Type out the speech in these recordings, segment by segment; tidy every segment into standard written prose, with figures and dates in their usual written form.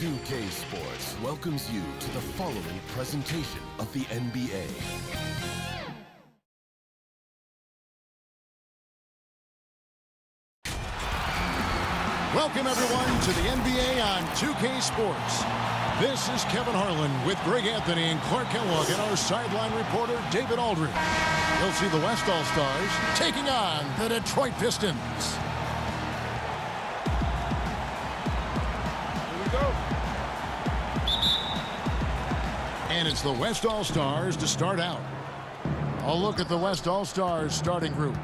2K Sports welcomes you to the following presentation of the NBA. Welcome, everyone, to the NBA on 2K Sports. This is Kevin Harlan with Greg Anthony and Clark Kellogg and our sideline reporter, David Aldridge. You'll see the West All-Stars taking on the Detroit Pistons. Here we go. And it's the West All-Stars to start out. A look at the West All-Stars starting group.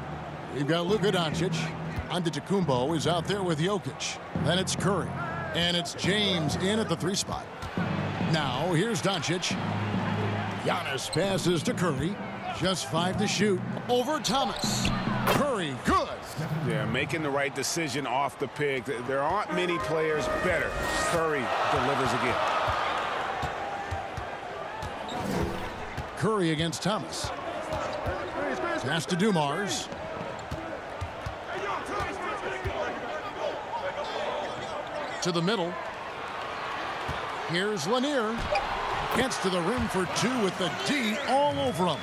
We've got Luka Doncic. Antetokounmpo is out there with Jokic. Then it's Curry. And it's James in at the 3 spot. Now, here's Doncic. Giannis passes to Curry. Just 5 to shoot. Over Thomas. Curry, good. Yeah, making the right decision off the pick. There aren't many players better. Curry delivers again. Curry against Thomas. Pass to Dumars. To the middle. Here's Lanier. Gets to the rim for 2 with the D all over him.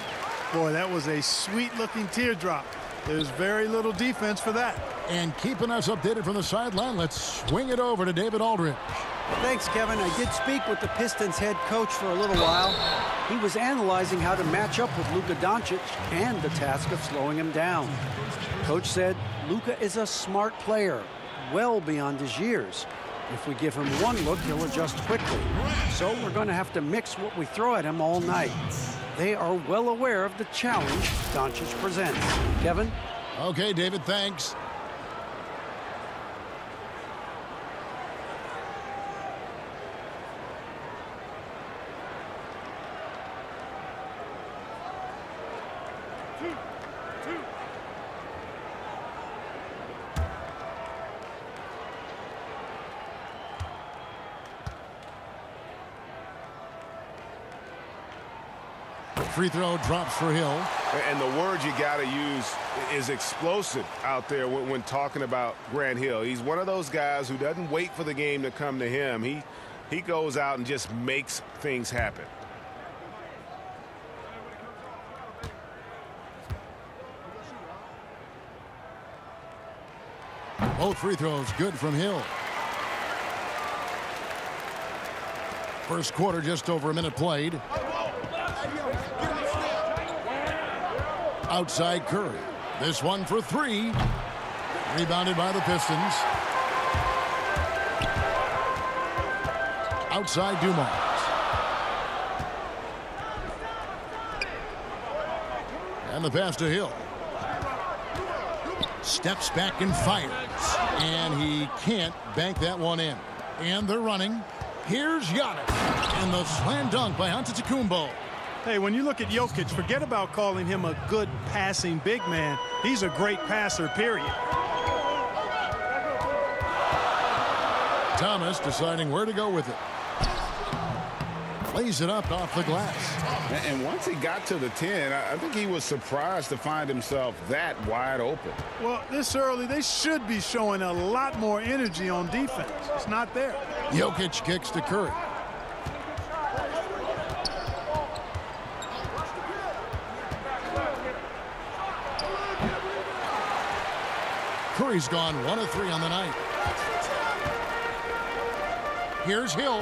Boy, that was a sweet-looking teardrop. There's very little defense for that. And keeping us updated from the sideline, let's swing it over to David Aldridge. Thanks, Kevin. I did speak with the Pistons head coach for a little while. He was analyzing how to match up with Luka Doncic and the task of slowing him down. Coach said Luka is a smart player, well beyond his years. If we give him one look, he'll adjust quickly. So we're going to have to mix what we throw at him all night. They are well aware of the challenge Doncic presents. Kevin? Okay, David, thanks. Free throw drops for Hill. And the word you got to use is explosive out there when talking about Grant Hill. He's one of those guys who doesn't wait for the game to come to him. He goes out and just makes things happen. Both free throws good from Hill. First quarter, just over a minute played. Outside Curry. This one for 3. Rebounded by the Pistons. Outside Dumars. And the pass to Hill. Steps back and fires. And he can't bank that one in. And they're running. Here's Giannis. And the slam dunk by Antetokounmpo. Hey, when you look at Jokic, forget about calling him a good passing big man. He's a great passer, period. Thomas deciding where to go with it. Lays it up off the glass. And once he got to the 10, I think he was surprised to find himself that wide open. Well, this early, they should be showing a lot more energy on defense. It's not there. Jokic kicks to Curry. Curry's gone 1 of 3 on the night. Here's Hill.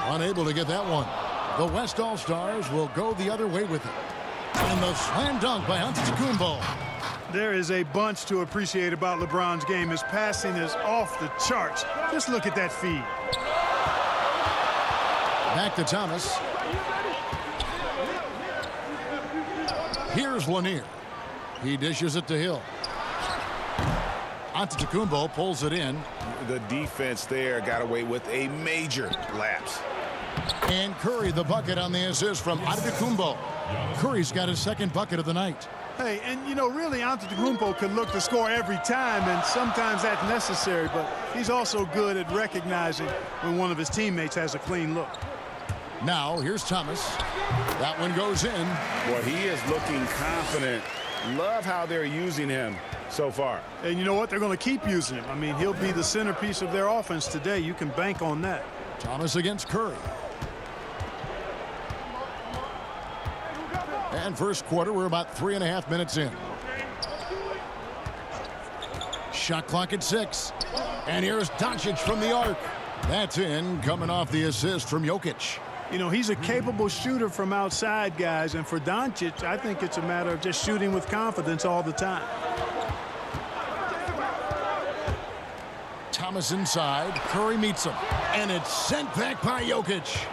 Unable to get that one. The West All-Stars will go the other way with it. And the slam dunk by Antetokounmpo. There is a bunch to appreciate about LeBron's game. His passing is off the charts. Just look at that feed. Back to Thomas. Here's Lanier. He dishes it to Hill. Antetokounmpo pulls it in. The defense there got away with a major lapse. And Curry the bucket on the assist from Antetokounmpo. Curry's got his second bucket of the night. Hey, and you know, really, Antetokounmpo can look to score every time, and sometimes that's necessary, but he's also good at recognizing when one of his teammates has a clean look. Now, here's Thomas. That one goes in. Boy, he is looking confident. Love how they're using him so far. And you know what? They're going to keep using him. I mean, he'll be the centerpiece of their offense today. You can bank on that. Thomas against Curry. And first quarter, we're about 3.5 minutes in. Shot clock at 6. And here's Doncic from the arc. That's in, coming off the assist from Jokic. You know, he's a capable shooter from outside, guys. And for Doncic, I think it's a matter of just shooting with confidence all the time. Thomas inside. Curry meets him. And it's sent back by Jokic.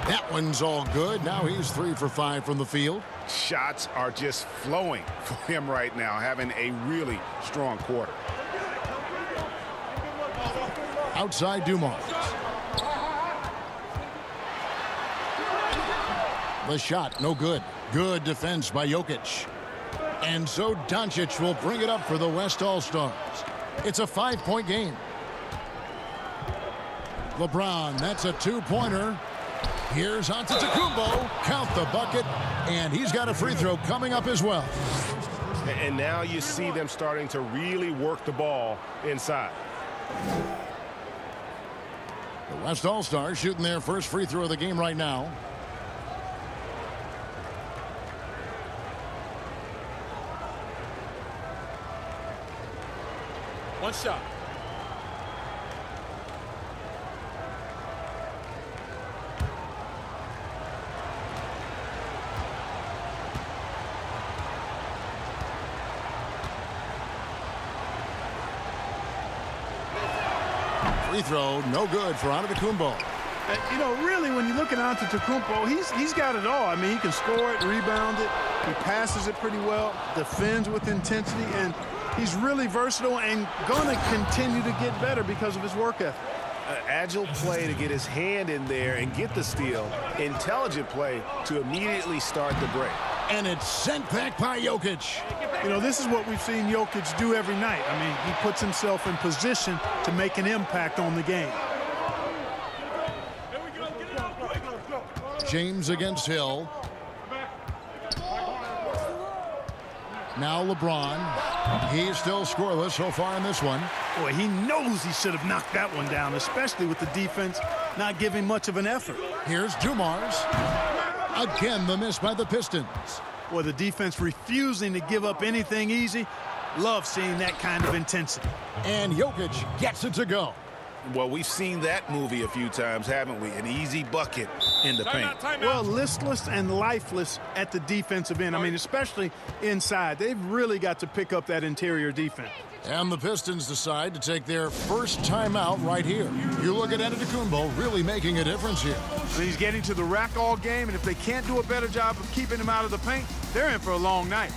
That one's all good. Now he's 3 for 5 from the field. Shots are just flowing for him right now, having a really strong quarter. Outside Dumars. The shot, no good. Good defense by Jokic. And so Doncic will bring it up for the West All-Stars. It's a 5-point game. LeBron, that's a 2-pointer. Here's Antetokounmpo. Count the bucket. And he's got a free throw coming up as well. And now you see them starting to really work the ball inside. The West All-Stars shooting their first free throw of the game right now. One shot. Free throw, no good for Antetokounmpo. You know, really, when you look at Antetokounmpo, he's got it all. I mean, he can score it, rebound it, he passes it pretty well, defends with intensity, and he's really versatile and going to continue to get better because of his work ethic. Agile play to get his hand in there and get the steal. Intelligent play to immediately start the break. And it's sent back by Jokic. You know, this is what we've seen Jokic do every night. I mean, he puts himself in position to make an impact on the game. James against Hill. Now LeBron. He's still scoreless so far in this one. Boy, he knows he should have knocked that one down, especially with the defense not giving much of an effort. Here's Dumars. Again, the miss by the Pistons. Boy, the defense refusing to give up anything easy. Love seeing that kind of intensity. And Jokic gets it to go. Well, we've seen that movie a few times, haven't we? An easy bucket in the paint. Well, listless and lifeless at the defensive end. I mean, especially inside. They've really got to pick up that interior defense. And the Pistons decide to take their first timeout right here. You look at Antetokounmpo really making a difference here. He's getting to the rack all game, and if they can't do a better job of keeping him out of the paint, they're in for a long night.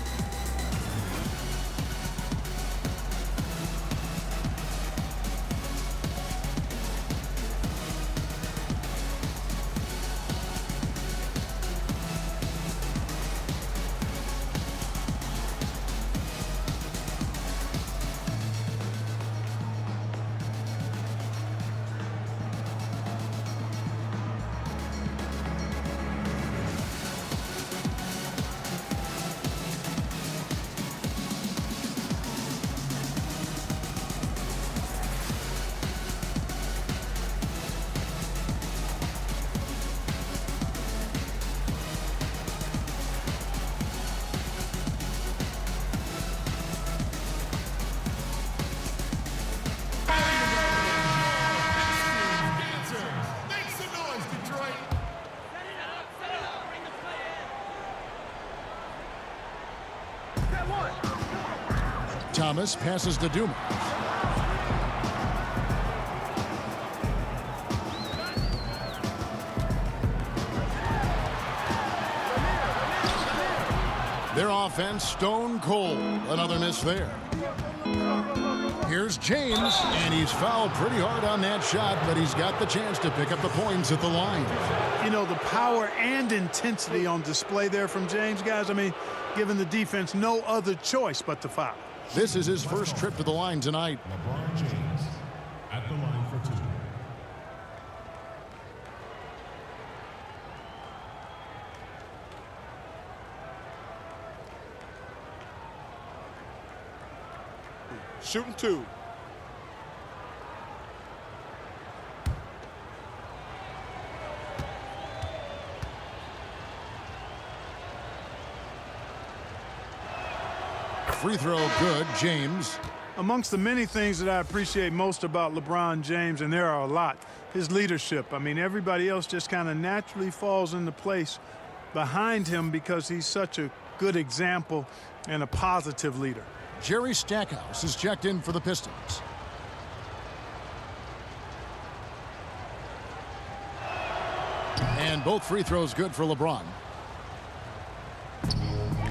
Thomas passes to Dumars. Their offense stone cold. Another miss there. Here's James, and he's fouled pretty hard on that shot, but he's got the chance to pick up the points at the line. You know, the power and intensity on display there from James, guys. I mean, giving the defense no other choice but to foul. This is his first trip to the line tonight. LeBron James at the line for 2. shooting 2. Free throw good, James. Amongst the many things that I appreciate most about LeBron James, and there are a lot, his leadership. I mean, everybody else just kind of naturally falls into place behind him because he's such a good example and a positive leader. Jerry Stackhouse is checked in for the Pistons. And both free throws good for LeBron.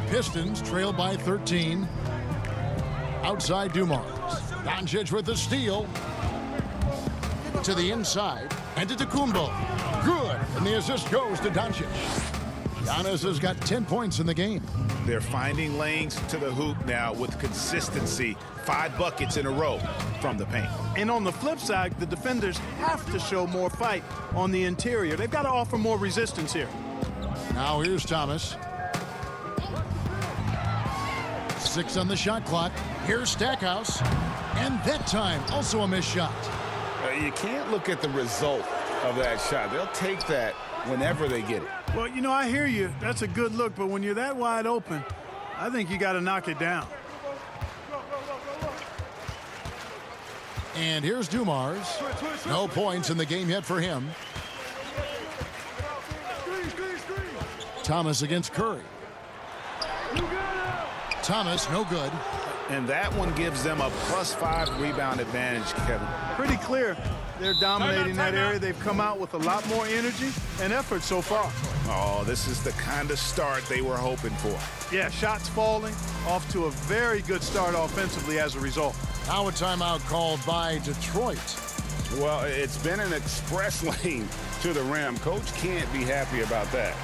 Pistons trail by 13. Outside Dumars. Doncic with the steal. To the inside. And to Tacumbo. Good. And the assist goes to Doncic. Giannis has got 10 points in the game. They're finding lanes to the hoop now with consistency. 5 buckets in a row from the paint. And on the flip side, the defenders have to show more fight on the interior. They've got to offer more resistance here. Now here's Thomas. 6 on the shot clock. Here's Stackhouse. And that time, also a missed shot. You can't look at the result of that shot. They'll take that whenever they get it. Well, you know, I hear you. That's a good look. But when you're that wide open, I think you got to knock it down. And here's Dumars. No points in the game yet for him. Thomas against Curry. Thomas, no good. And that one gives them a +5 rebound advantage, Kevin. Pretty clear. They're dominating that area. They've come out with a lot more energy and effort so far. Oh, this is the kind of start they were hoping for. Yeah, shots falling, off to a very good start offensively as a result. Now a timeout called by Detroit. Well, it's been an express lane to the rim. Coach can't be happy about that.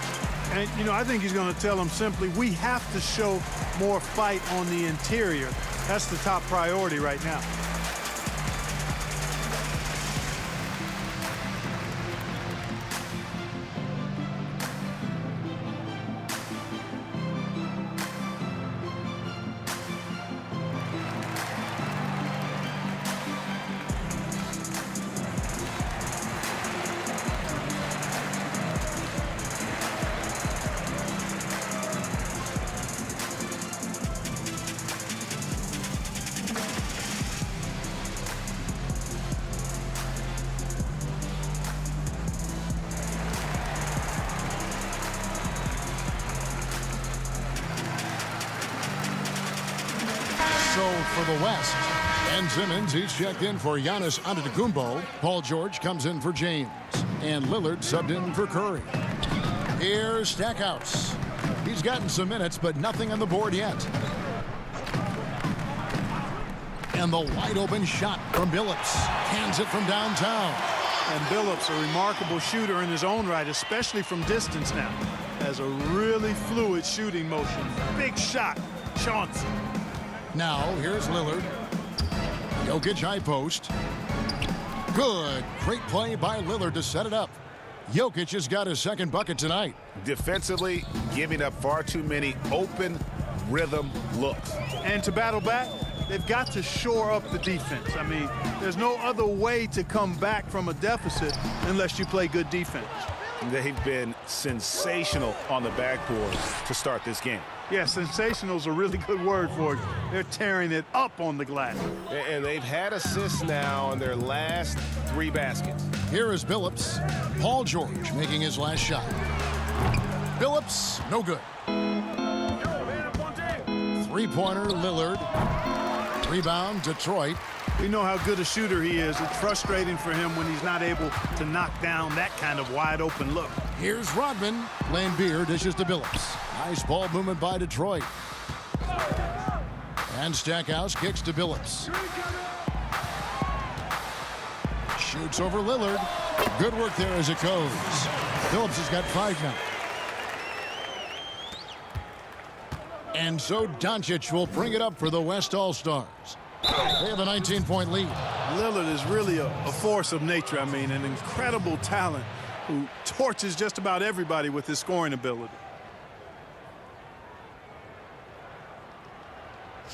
And, you know, I think he's going to tell them simply, we have to show more fight on the interior. That's the top priority right now. For the West, Ben Simmons, he's checked in for Giannis Antetokounmpo. Paul George comes in for James. And Lillard subbed in for Curry. Here's Stackhouse. He's gotten some minutes, but nothing on the board yet. And the wide open shot from Billups. Hands it from downtown. And Billups, a remarkable shooter in his own right, especially from distance now. Has a really fluid shooting motion. Big shot. Chauncey. Now, here's Lillard. Jokic high post. Good. Great play by Lillard to set it up. Jokic has got his second bucket tonight. Defensively, giving up far too many open rhythm looks. And to battle back, they've got to shore up the defense. I mean, there's no other way to come back from a deficit unless you play good defense. They've been sensational on the backboard to start this game. Yeah, sensational is a really good word for it. They're tearing it up on the glass. And they've had assists now on their last 3 baskets. Here is Billups. Paul George making his last shot. Billups, no good. Three-pointer, Lillard. Rebound, Detroit. We know how good a shooter he is. It's frustrating for him when he's not able to knock down that kind of wide-open look. Here's Rodman. Lambeer dishes to Billups. Nice ball movement by Detroit. And Stackhouse kicks to Billups. Shoots over Lillard. Good work there as it goes. Billups has got 5 now. And so Doncic will bring it up for the West All-Stars. They have a 19-point lead. Lillard is really a force of nature. I mean, an incredible talent who torches just about everybody with his scoring ability.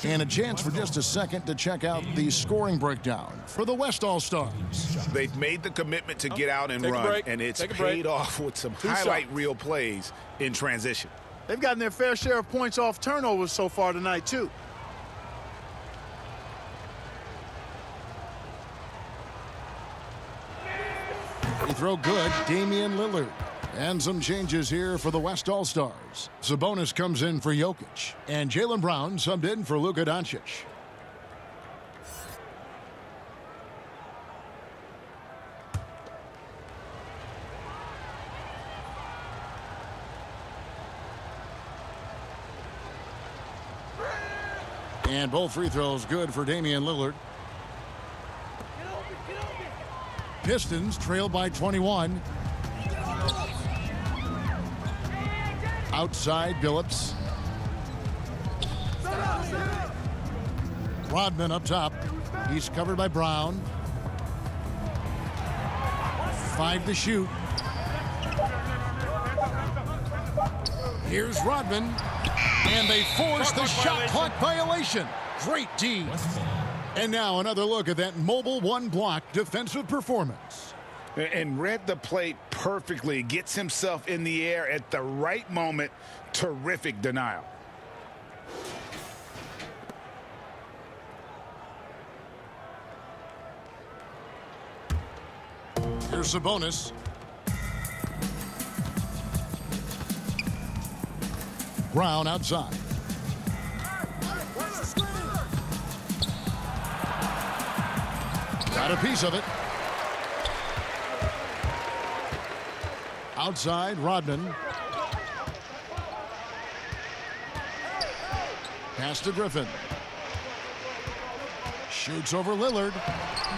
And a chance for just a second to check out the scoring breakdown for the West All-Stars. They've made the commitment to get out and run, and it's paid off with some highlight reel plays in transition. They've gotten their fair share of points off turnovers so far tonight, too. Free throw good, Damian Lillard. And some changes here for the West All-Stars. Sabonis comes in for Jokic. And Jaylen Brown subbed in for Luka Doncic. And both free throws good for Damian Lillard. Pistons trail by 21. Outside, Billups. Rodman up top. He's covered by Brown. 5 to shoot. Here's Rodman. And they force the shot clock violation. Great D. And now another look at that mobile one-block defensive performance. And read the play perfectly. Gets himself in the air at the right moment. Terrific denial. Here's Sabonis. Brown outside. Got a piece of it. Outside, Rodman. Pass to Griffin. Shoots over Lillard.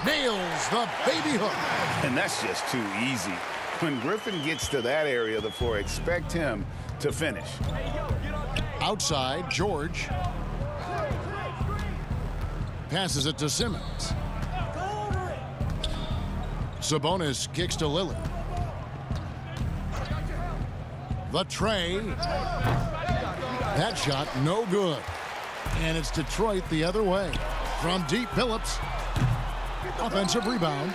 Nails the baby hook. And that's just too easy. When Griffin gets to that area of the floor, expect him to finish. Outside, George. Passes it to Simmons. Sabonis kicks to Lillard. The tray. That shot no good. And it's Detroit the other way. From deep, Billups. Offensive rebound.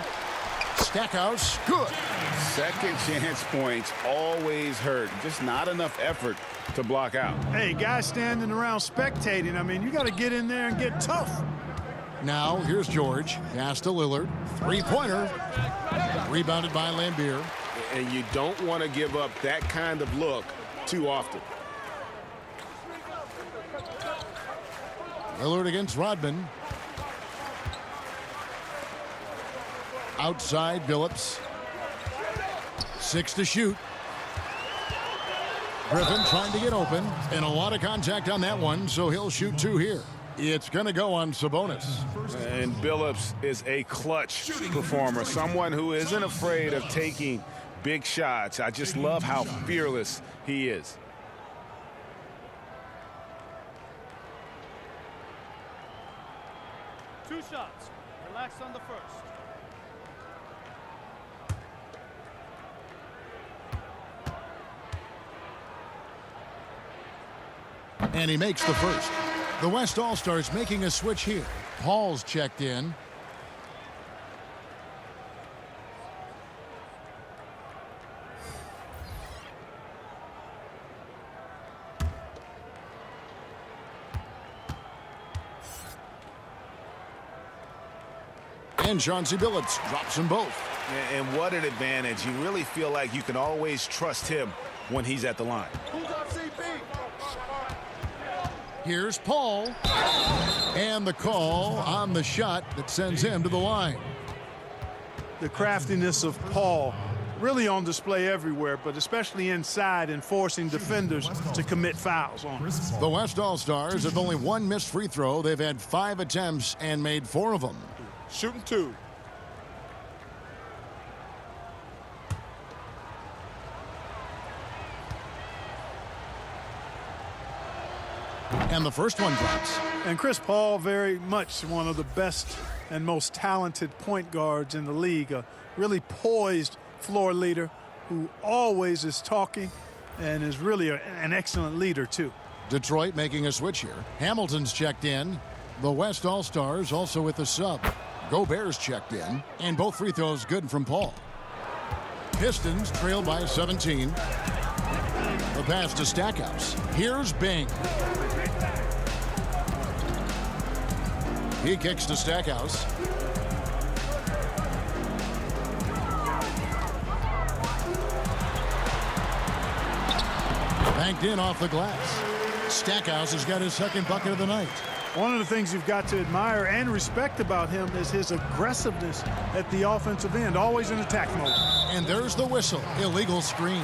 Stackhouse, good. Second chance points always hurt. Just not enough effort to block out. Hey, guys standing around spectating. I mean, you got to get in there and get tough. Now, here's George. Pass to Lillard. Three-pointer. Rebounded by Lambeer. And you don't want to give up that kind of look too often. Lillard against Rodman. Outside, Billups. 6 to shoot. Griffin trying to get open. And a lot of contact on that one, so he'll shoot 2 here. It's going to go on Sabonis. And Billups is a clutch performer, someone who isn't afraid of taking big shots. I just love how fearless he is. Two shots. Relax on the first. And he makes the first. The West All-Stars making a switch here. Paul's checked in. And Chauncey Billups drops them both. And what an advantage. You really feel like you can always trust him when he's at the line. Here's Paul. And the call on the shot that sends him to the line. The craftiness of Paul really on display everywhere, but especially inside and forcing defenders to commit fouls on him. The West All-Stars have only 1 missed free throw. They've had 5 attempts and made 4 of them. Shooting 2. And the first one drops. And Chris Paul, very much one of the best and most talented point guards in the league. A really poised floor leader who always is talking and is really an excellent leader, too. Detroit making a switch here. Hamilton's checked in. The West All-Stars also with the sub. Gobert's checked in. And both free throws good from Paul. Pistons trail by 17. The pass to Stackhouse. Here's Bing. He kicks to Stackhouse. Banked in off the glass. Stackhouse has got his second bucket of the night. One of the things you've got to admire and respect about him is his aggressiveness at the offensive end, always in attack mode. And there's the whistle. Illegal screen.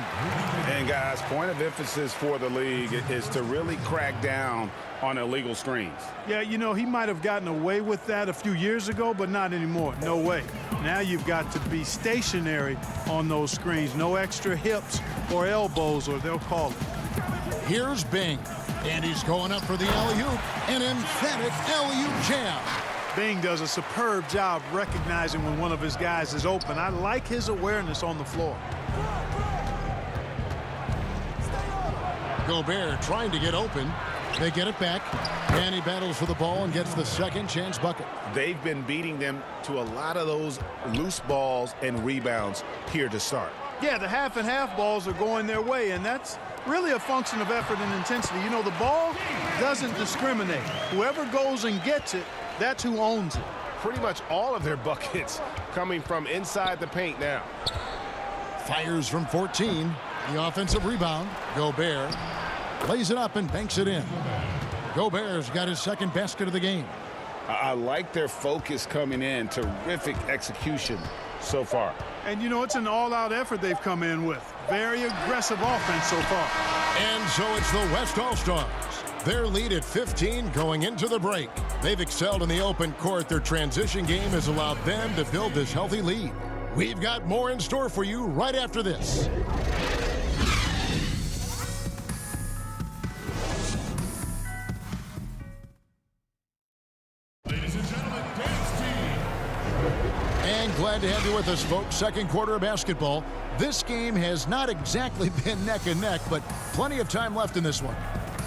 And guys, point of emphasis for the league is to really crack down on illegal screens. Yeah, you know, he might have gotten away with that a few years ago, but not anymore. No way. Now you've got to be stationary on those screens. No extra hips or elbows, or they'll call it. Here's Bing. And he's going up for the alley-oop. An emphatic alley-oop jam. Bing does a superb job recognizing when one of his guys is open. I like his awareness on the floor. Gobert trying to get open. They get it back. And he battles for the ball and gets the second chance bucket. They've been beating them to a lot of those loose balls and rebounds here to start. Yeah, the half and half balls are going their way, and that's really a function of effort and intensity. You know, the ball doesn't discriminate. Whoever goes and gets it, that's who owns it. Pretty much all of their buckets coming from inside the paint now. Fires from 14. The offensive rebound. Gobert lays it up and banks it in. Gobert's got his second basket of the game. I like their focus coming in. Terrific execution so far. And, you know, it's an all-out effort they've come in with. Very aggressive offense so far. And so it's the West All-Stars. Their lead at 15 going into the break. They've excelled in the open court. Their transition game has allowed them to build this healthy lead. We've got more in store for you right after this. Glad to have you with us, folks. Second quarter of basketball. This game has not exactly been neck and neck, but plenty of time left in this one.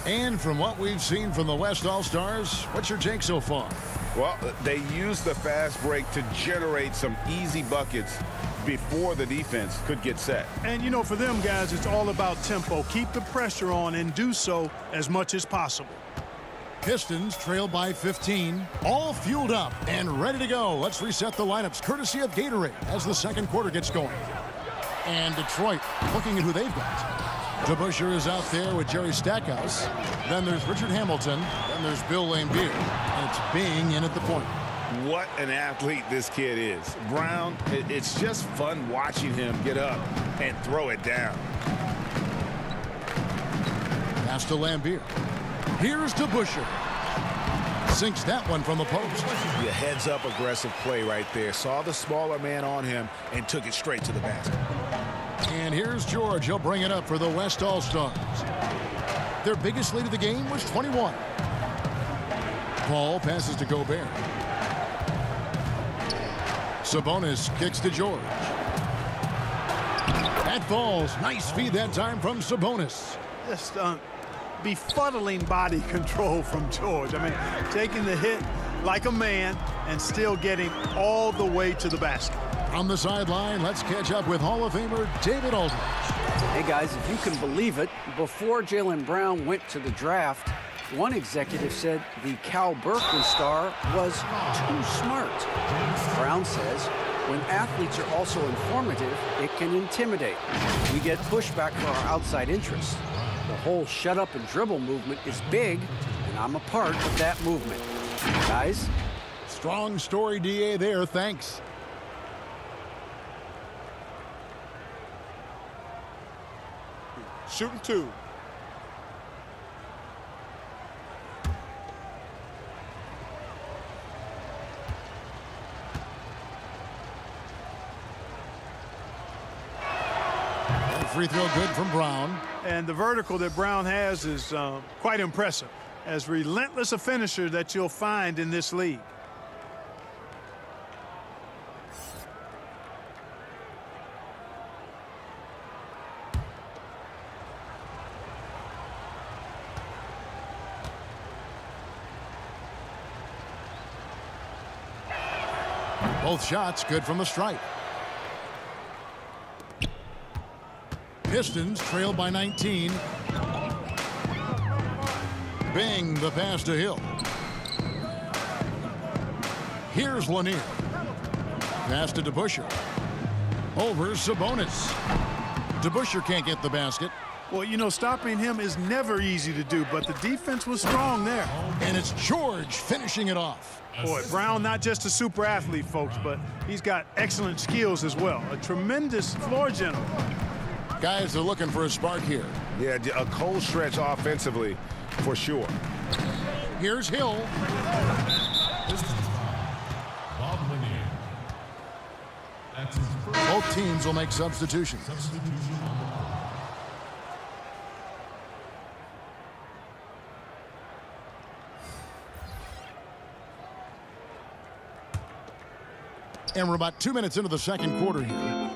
And from what we've seen from the West All-Stars, what's your take so far? Well, they used the fast break to generate some easy buckets before the defense could get set. And, you know, for them guys, it's all about tempo. Keep the pressure on and do so as much as possible. Pistons trail by 15, all fueled up and ready to go. Let's reset the lineups courtesy of Gatorade as the second quarter gets going. And Detroit looking at who they've got. DeBusschere is out there with Jerry Stackhouse. Then there's Richard Hamilton. Then there's Bill Laimbeer. And it's Bing in at the point. What an athlete this kid is. Brown, it's just fun watching him get up and throw it down. Pass to Laimbeer. Here's DeBusschere. Sinks that one from the post. The heads-up aggressive play right there. Saw the smaller man on him and took it straight to the basket. And here's George. He'll bring it up for the West All-Stars. Their biggest lead of the game was 21. Paul passes to Gobert. Sabonis kicks to George. That falls. Nice feed that time from Sabonis. Just befuddling body control from George. I mean, taking the hit like a man and still getting all the way to the basket. On the sideline, let's catch up with Hall of Famer David Aldridge. Hey, guys, if you can believe it, before Jaylen Brown went to the draft, one executive said the Cal Berkeley star was too smart. Brown says, when athletes are also informative, it can intimidate. We get pushback for our outside interests. The whole shut up and dribble movement is big, and I'm a part of that movement. Guys? Strong story, DA, there. Thanks. Shooting two. Free throw good from Brown. And the vertical that Brown has is quite impressive. As relentless a finisher that you'll find in this league. Both shots good from the stripe. Pistons trail by 19. Bing the pass to Hill. Here's Lanier. Pass to DeBusschere. Over Sabonis. DeBusschere can't get the basket. Well, you know, stopping him is never easy to do, but the defense was strong there. And it's George finishing it off. Boy, Brown not just a super athlete, folks, but he's got excellent skills as well. A tremendous floor general. Guys are looking for a spark here. Yeah, a cold stretch offensively for sure. Here's Hill. Both teams will make substitutions. And we're about 2 minutes into the second quarter here.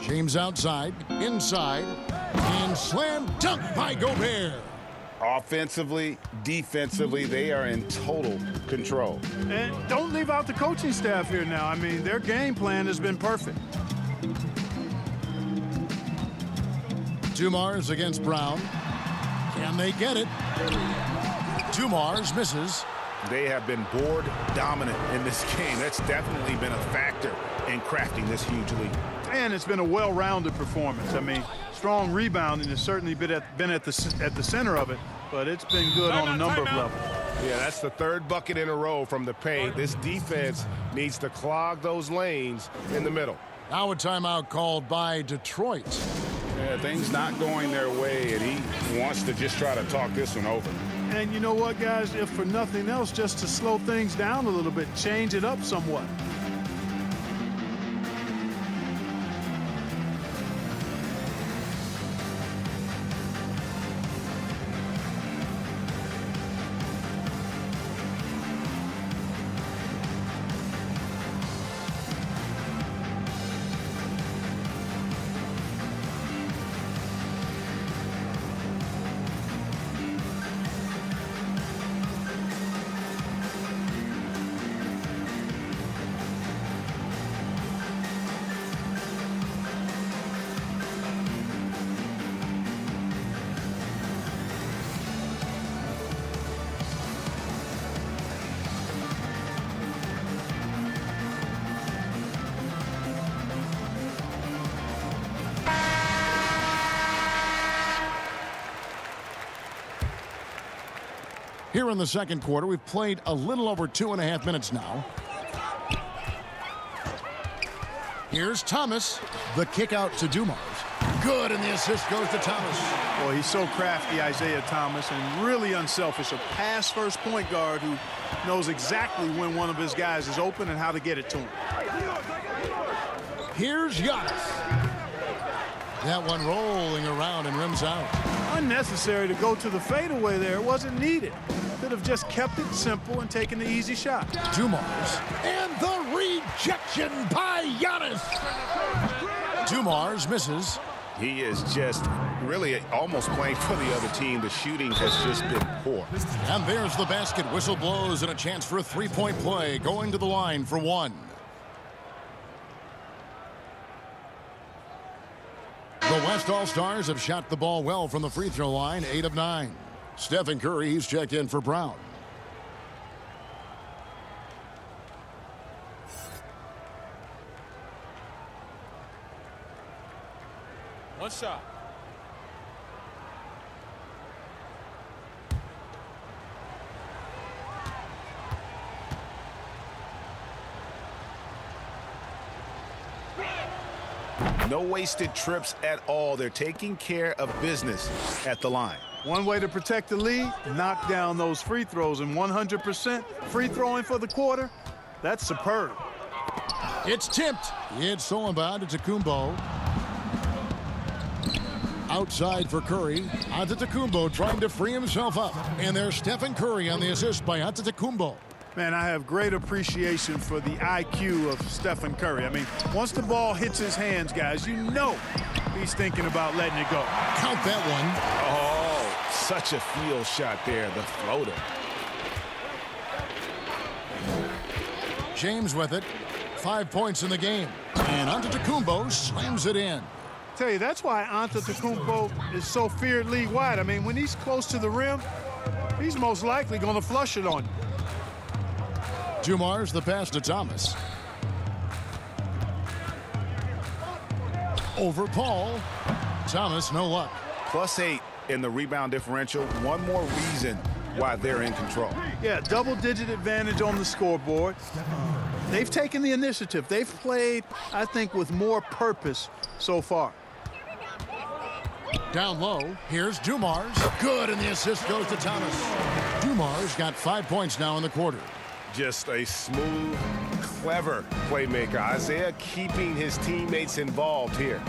James outside, inside, and slam dunk by Gobert. Offensively, defensively, they are in total control. And don't leave out the coaching staff here now. I mean, their game plan has been perfect. Dumars against Brown. Can they get it? Dumars misses. They have been board dominant in this game. That's definitely been a factor in crafting this huge lead. And it's been a well-rounded performance. I mean, strong rebounding has certainly been at the center of it, but it's been good on a number of levels. Yeah, that's the third bucket in a row from the paint. This defense needs to clog those lanes in the middle. Now a timeout called by Detroit. Yeah, things not going their way, and he wants to just try to talk this one over. And you know what, guys? If for nothing else, just to slow things down a little bit, change it up somewhat. Here in the second quarter, we've played a little over 2.5 minutes now. Here's Thomas. The kick out to Dumars. Good, and the assist goes to Thomas. Boy, he's so crafty, Isaiah Thomas, and really unselfish. A pass-first point guard who knows exactly when one of his guys is open and how to get it to him. Here's Giannis. That one rolling around and rims out. Unnecessary to go to the fadeaway there. It wasn't needed. Could have just kept it simple and taken the easy shot. Dumars. And the rejection by Giannis. Dumars misses. He is just really almost playing for the other team. The shooting has just been poor. And there's the basket. Whistle blows and a chance for a three-point play. Going to the line for one. The West All-Stars have shot the ball well from the free throw line, 8 of 9. Stephen Curry, he's checked in for Brown. One shot. No wasted trips at all. They're taking care of business at the line. One way to protect the lead, knock down those free throws, and 100% free throwing for the quarter, that's superb. It's tipped. It's stolen by Antetokounmpo. Outside for Curry. Antetokounmpo trying to free himself up. And there's Stephen Curry on the assist by Antetokounmpo. Man, I have great appreciation for the IQ of Stephen Curry. I mean, once the ball hits his hands, guys, you know he's thinking about letting it go. Count that one. Oh, such a field shot there, the floater. James with it. 5 points in the game. And Antetokounmpo slams it in. Tell you, that's why Antetokounmpo is so feared league wide. I mean, when he's close to the rim, he's most likely going to flush it on you. Dumars the pass to Thomas. Over Paul. Thomas, no luck. +8 in the rebound differential. One more reason why they're in control. Yeah, double-digit advantage on the scoreboard. They've taken the initiative. They've played, I think, with more purpose so far. Down low, here's Dumars. Good, and the assist goes to Thomas. Dumars got 5 points now in the quarter. Just a smooth, clever playmaker. Isaiah keeping his teammates involved here.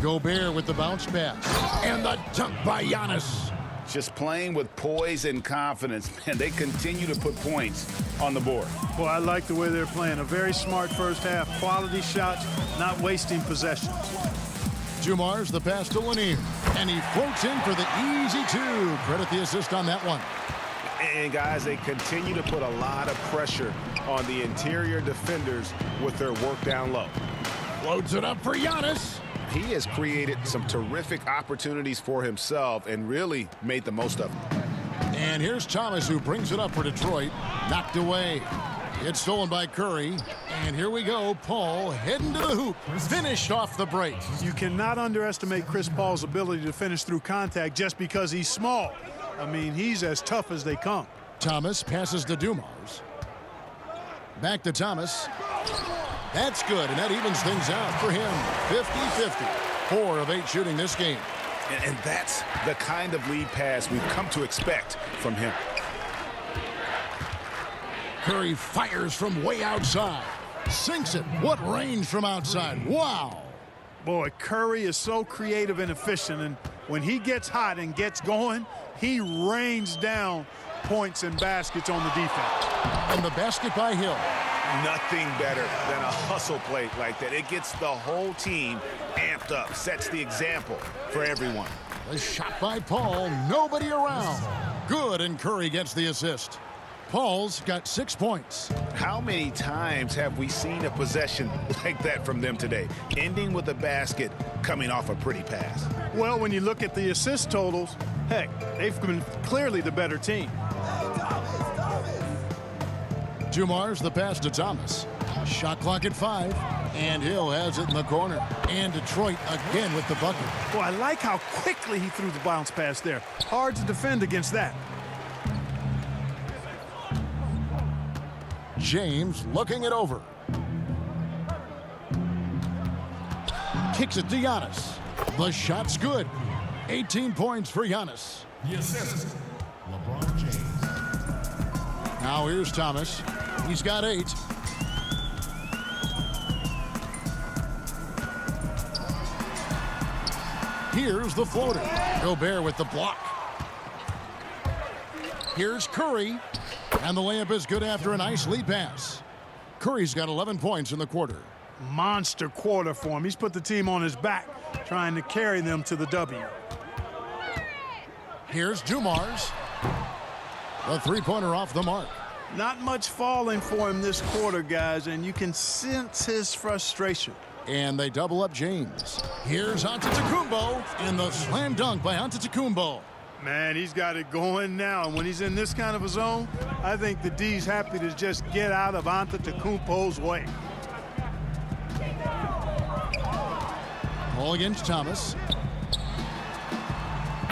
Gobert with the bounce pass. And the dunk by Giannis. Just playing with poise and confidence. Man, they continue to put points on the board. Well, I like the way they're playing. A very smart first half. Quality shots, not wasting possessions. Dumars the pass to Lanier. And he floats in for the easy two. Credit the assist on that one. And guys, they continue to put a lot of pressure on the interior defenders with their work down low. Floats it up for Giannis. He has created some terrific opportunities for himself and really made the most of them. And here's Thomas, who brings it up for Detroit. Knocked away. It's stolen by Curry. And here we go. Paul heading to the hoop. Finished off the break. You cannot underestimate Chris Paul's ability to finish through contact just because he's small. I mean, he's as tough as they come. Thomas passes to Dumars. Back to Thomas. That's good, and that evens things out for him. 50-50. 4 of 8 shooting this game. And that's the kind of lead pass we've come to expect from him. Curry fires from way outside. Sinks it. What range from outside. Wow. Boy, Curry is so creative and efficient, and when he gets hot and gets going, he rains down points and baskets on the defense. And the basket by Hill. Nothing better than a hustle play like that. It gets the whole team amped up, sets the example for everyone. The shot by Paul, nobody around. Good, and Curry gets the assist. Paul's got 6 points. How many times have we seen a possession like that from them today, ending with a basket coming off a pretty pass? Well, when you look at the assist totals, heck, they've been clearly the better team. Dumars the pass to Thomas. Shot clock at 5. And Hill has it in the corner. And Detroit again with the bucket. Boy, I like how quickly he threw the bounce pass there. Hard to defend against that. James looking it over. Kicks it to Giannis. The shot's good. 18 points for Giannis. The assist, LeBron James. Now here's Thomas. He's got 8. Here's the floater. Gobert with the block. Here's Curry. And the layup is good after a nice lead pass. Curry's got 11 points in the quarter. Monster quarter for him. He's put the team on his back, trying to carry them to the W. Here's Dumars. The three-pointer off the mark. Not much falling for him this quarter, guys, and you can sense his frustration. And they double up James. Here's Antetokounmpo, and the slam dunk by Antetokounmpo. Man, he's got it going now, and when he's in this kind of a zone, I think the D's happy to just get out of Antetokounmpo's way. Ball against Thomas.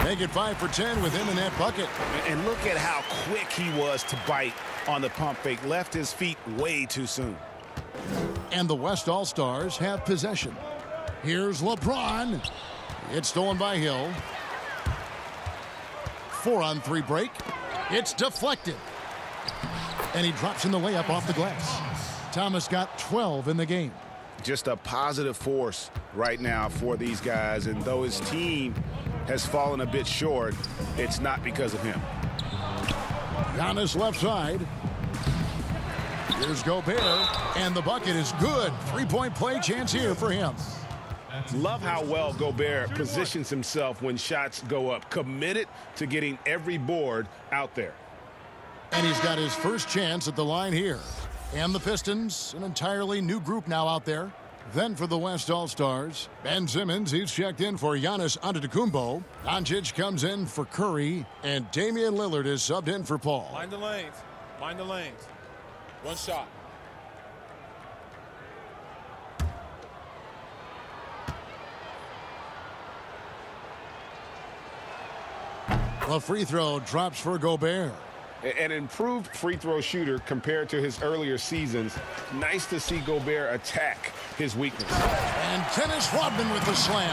Make it 5 for 10 with him in that bucket. And look at how quick he was to bite on the pump fake. Left his feet way too soon. And the West All-Stars have possession. Here's LeBron. It's stolen by Hill. 4-on-3 break. It's deflected. And he drops in the layup off the glass. Thomas got 12 in the game. Just a positive force right now for these guys. And though his team has fallen a bit short, it's not because of him. Giannis left side. Here's Gobert. And the bucket is good. 3-point play chance here for him. Love how well Gobert positions himself when shots go up. Committed to getting every board out there. And he's got his first chance at the line here. And the Pistons, an entirely new group now out there. Then for the West All-Stars, Ben Simmons, he's checked in for Giannis Antetokounmpo. Doncic comes in for Curry, and Damian Lillard is subbed in for Paul. Mind the lanes. Mind the lanes. One shot. The free throw drops for Gobert. An improved free throw shooter compared to his earlier seasons. Nice to see Gobert attack his weakness. And Dennis Rodman with the slam.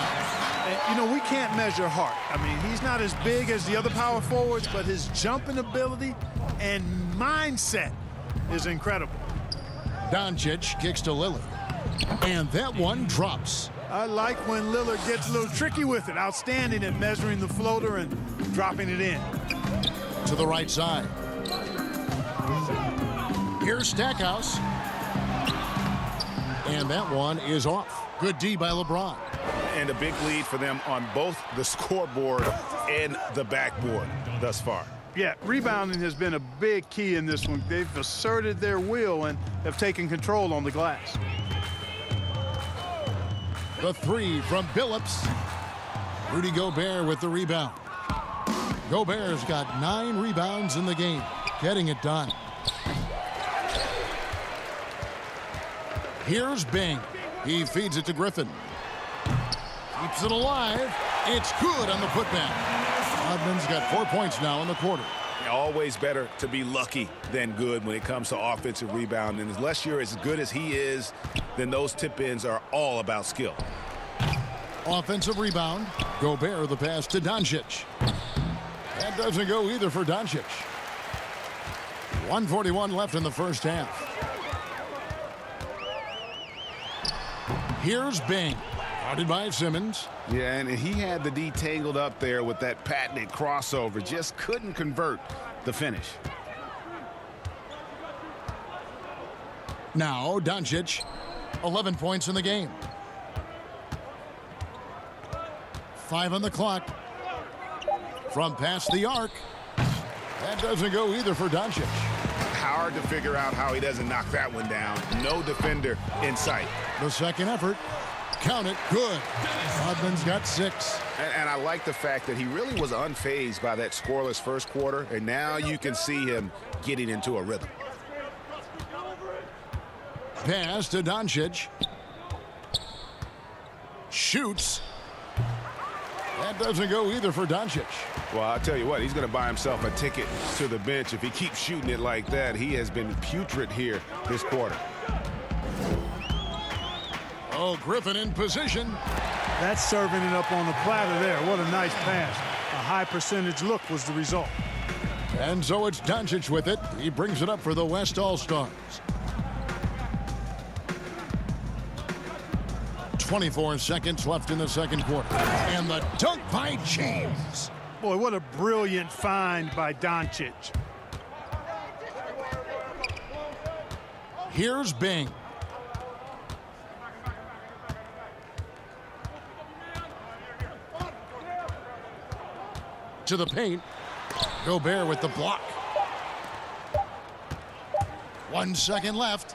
And, you know, we can't measure heart. I mean, he's not as big as the other power forwards, but his jumping ability and mindset is incredible. Doncic kicks to Lillard. And that one drops. I like when Lillard gets a little tricky with it. Outstanding at measuring the floater and dropping it in. To the right side. Here's Stackhouse. And that one is off. Good D by LeBron. And a big lead for them on both the scoreboard and the backboard thus far. Yeah, rebounding has been a big key in this one. They've asserted their will and have taken control on the glass. The three from Billups. Rudy Gobert with the rebound. Gobert's got 9 rebounds in the game, getting it done. Here's Bing. He feeds it to Griffin. Keeps it alive. It's good on the putback. Rodman's got 4 points now in the quarter. Always better to be lucky than good when it comes to offensive rebound. And unless you're as good as he is, then those tip-ins are all about skill. Offensive rebound. Gobert the pass to Doncic. That doesn't go either for Doncic. 1:41 left in the first half. Here's Bing. Guarded by Simmons. Yeah, and he had the D tangled up there with that patented crossover. Just couldn't convert the finish. Now Doncic. 11 points in the game. 5 on the clock. From past the arc. That doesn't go either for Doncic. Hard to figure out how he doesn't knock that one down. No defender in sight. The second effort. Count it. Good. Rodman's got 6. And I like the fact that he really was unfazed by that scoreless first quarter. And now you can see him getting into a rhythm. Pass to Doncic. Shoots. That doesn't go either for Doncic. Well, I'll tell you what, he's going to buy himself a ticket to the bench if he keeps shooting it like that. He has been putrid here this quarter. Oh, Griffin in position. That's serving it up on the platter there. What a nice pass. A high percentage look was the result. And so it's Doncic with it. He brings it up for the West All-Stars. 24 seconds left in the second quarter. And the dunk by James. Boy, what a brilliant find by Doncic. Here's Bing. To the paint. Gobert with the block. 1 second left.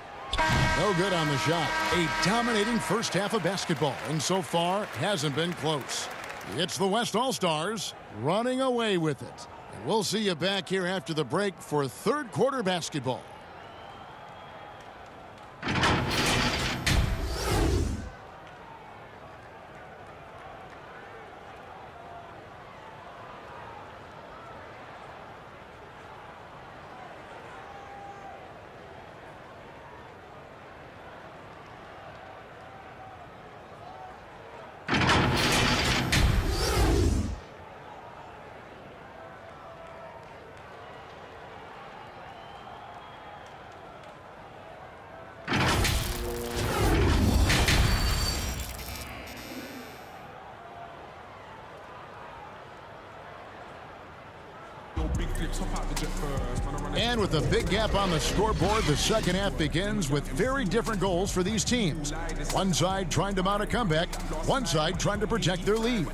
No good on the shot. A dominating first half of basketball, and so far hasn't been close. It's the West All-Stars running away with it. And we'll see you back here after the break for third quarter basketball. And with a big gap on the scoreboard, the second half begins with very different goals for these teams. One side trying to mount a comeback, one side trying to protect their lead.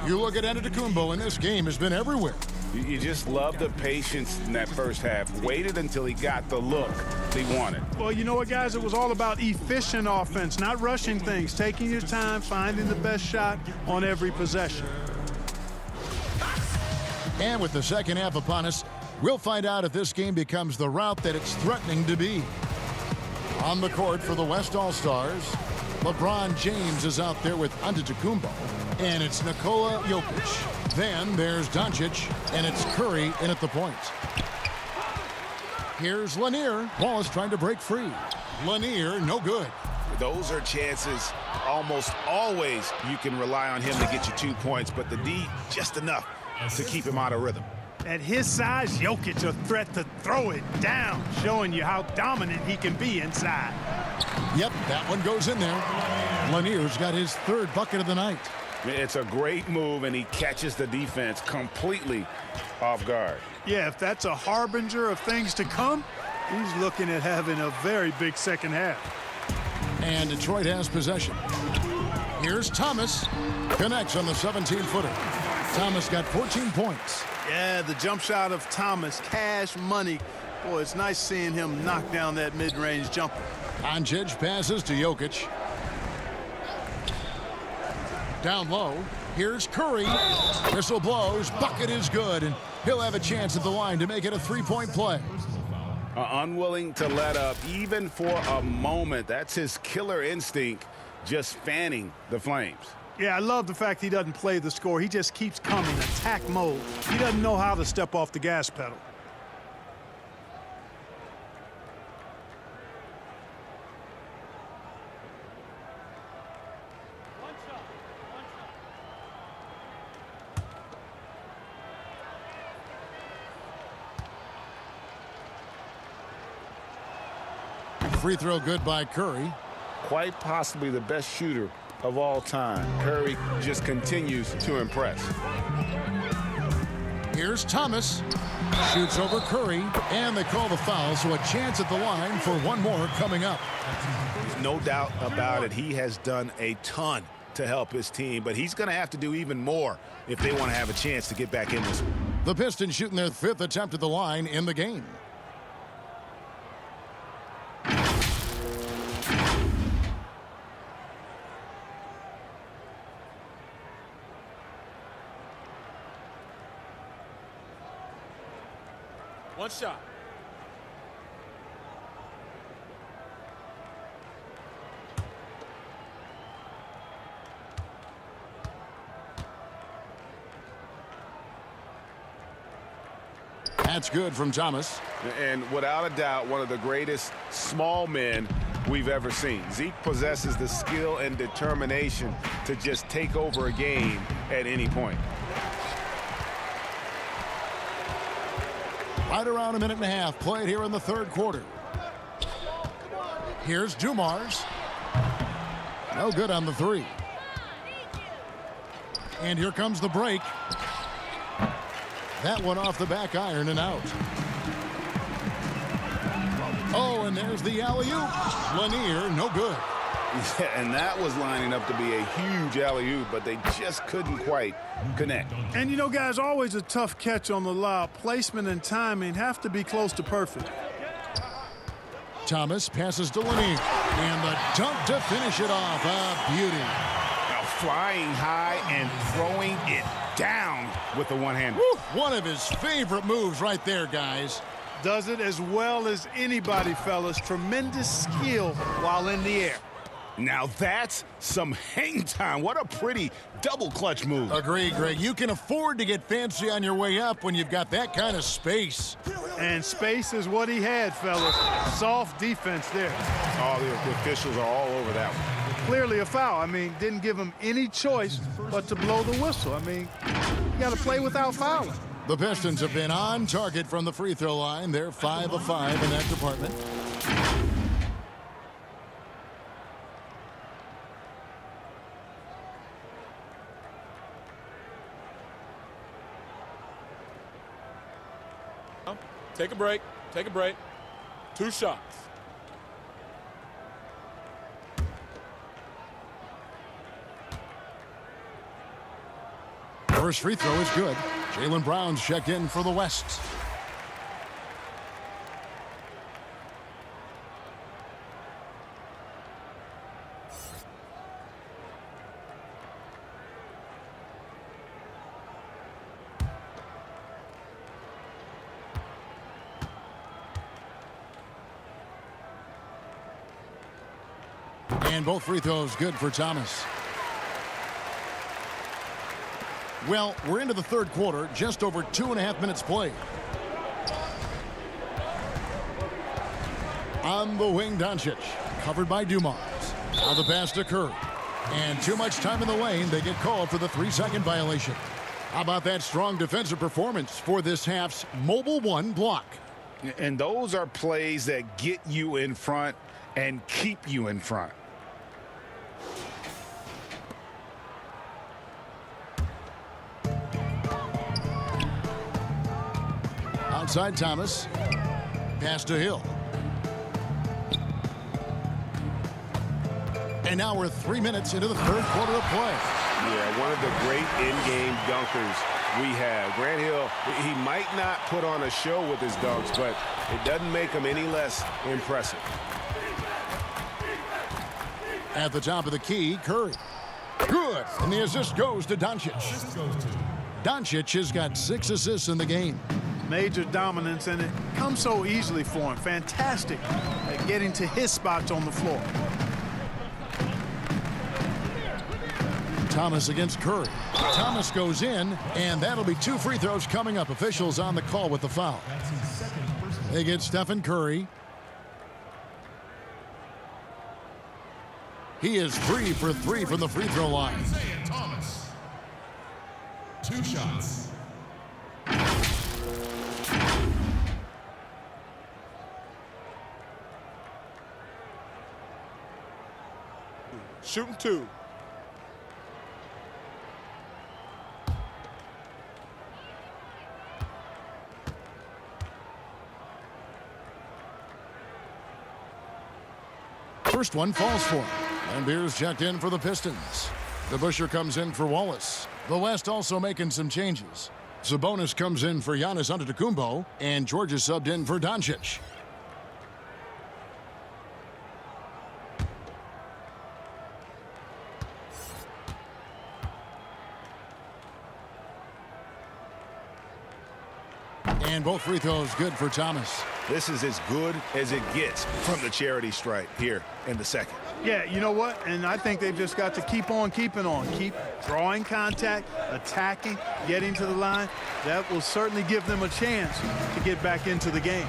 You look at Antetokounmpo, and this game has been everywhere. You just love the patience in that first half. Waited until he got the look he wanted. Well, you know what, guys? It was all about efficient offense, not rushing things, taking your time, finding the best shot on every possession. And with the second half upon us, we'll find out if this game becomes the route that it's threatening to be. On the court for the West All-Stars, LeBron James is out there with Antetokounmpo, and it's Nikola Jokic. Then there's Doncic, and it's Curry in at the point. Here's Lanier. Ball is trying to break free. Lanier, no good. Those are chances almost always you can rely on him to get you 2 points, but the D just enough to keep him out of rhythm. At his size, Jokic a threat to throw it down, showing you how dominant he can be inside. Yep, that one goes in there. Lanier's got his third bucket of the night. It's a great move, and he catches the defense completely off guard. Yeah, if that's a harbinger of things to come, he's looking at having a very big second half. And Detroit has possession. Here's Thomas. Connects on the 17-footer. Thomas got 14 points. Yeah, the jump shot of Thomas, cash money. Boy, it's nice seeing him knock down that mid-range jumper. Doncic passes to Jokic. Down low, here's Curry. Whistle blows, bucket is good, and he'll have a chance at the line to make it a three-point play. Unwilling to let up even for a moment. That's his killer instinct, just fanning the flames. Yeah, I love the fact he doesn't play the score. He just keeps coming, attack mode. He doesn't know how to step off the gas pedal. Free throw good by Curry. Quite possibly the best shooter of all time. Curry just continues to impress. Here's Thomas. Shoots over Curry, and they call the foul, so a chance at the line for one more coming up. There's no doubt about it. He has done a ton to help his team, but he's going to have to do even more if they want to have a chance to get back in this one. The Pistons shooting their fifth attempt at the line in the game. One shot. That's good from Thomas. And without a doubt, one of the greatest small men we've ever seen. Zeke possesses the skill and determination to just take over a game at any point. Right around a minute and a half played here in the third quarter. Here's Dumars. No good on the three. And here comes the break. That one off the back iron and out. Oh, and there's the alley-oop. Lanier, no good. Yeah, and that was lining up to be a huge alley-oop, but they just couldn't quite connect. And you know, guys, always a tough catch on the lob. Placement and timing have to be close to perfect. Thomas passes to Lanier. And the dunk to finish it off. A beauty. Now flying high and throwing it down with the one-hander. One of his favorite moves right there, guys. Does it as well as anybody, fellas. Tremendous skill while in the air. Now that's some hang time. What a pretty double clutch move. Agreed, Greg. You can afford to get fancy on your way up when you've got that kind of space. And space is what he had, fellas. Soft defense there. All the officials are all over that one. Clearly a foul. I mean, didn't give him any choice but to blow the whistle. I mean, you got to play without fouling. The Pistons have been on target from the free throw line. They're 5 of 5 in that department. Take a break. Take a break. 2 shots. First free throw is good. Jaylen Brown's checked in for the West. And both free throws good for Thomas. Well, we're into the third quarter, just over 2.5 minutes played. On the wing, Doncic, covered by Dumars. Now the pass to Curry. And too much time in the lane, they get called for the 3-second violation. How about that strong defensive performance for this half's mobile one block? And those are plays that get you in front and keep you in front. Outside Thomas. Pass to Hill. And now we're 3 minutes into the third quarter of play. Yeah, one of the great in-game dunkers we have. Grant Hill, he might not put on a show with his dunks, but it doesn't make him any less impressive. At the top of the key, Curry. Good. And the assist goes to Doncic. Doncic has got 6 assists in the game. Major dominance, and it comes so easily for him. Fantastic at getting to his spots on the floor. Thomas against Curry. Thomas goes in, and that'll be 2 free throws coming up. Officials on the call with the foul. They get Stephen Curry. He is 3 for 3 from the free throw line. Thomas. 2 shots. Shooting 2. First one falls for him. And Beers checked in for the Pistons. The Busher comes in for Wallace. The West also making some changes. Sabonis comes in for Giannis Antetokounmpo, and Georgia subbed in for Doncic. And both free throws good for Thomas. This is as good as it gets from the charity stripe here in the second. Yeah, you know what? And I think they've just got to keep on keeping on. Keep drawing contact, attacking, getting to the line. That will certainly give them a chance to get back into the game.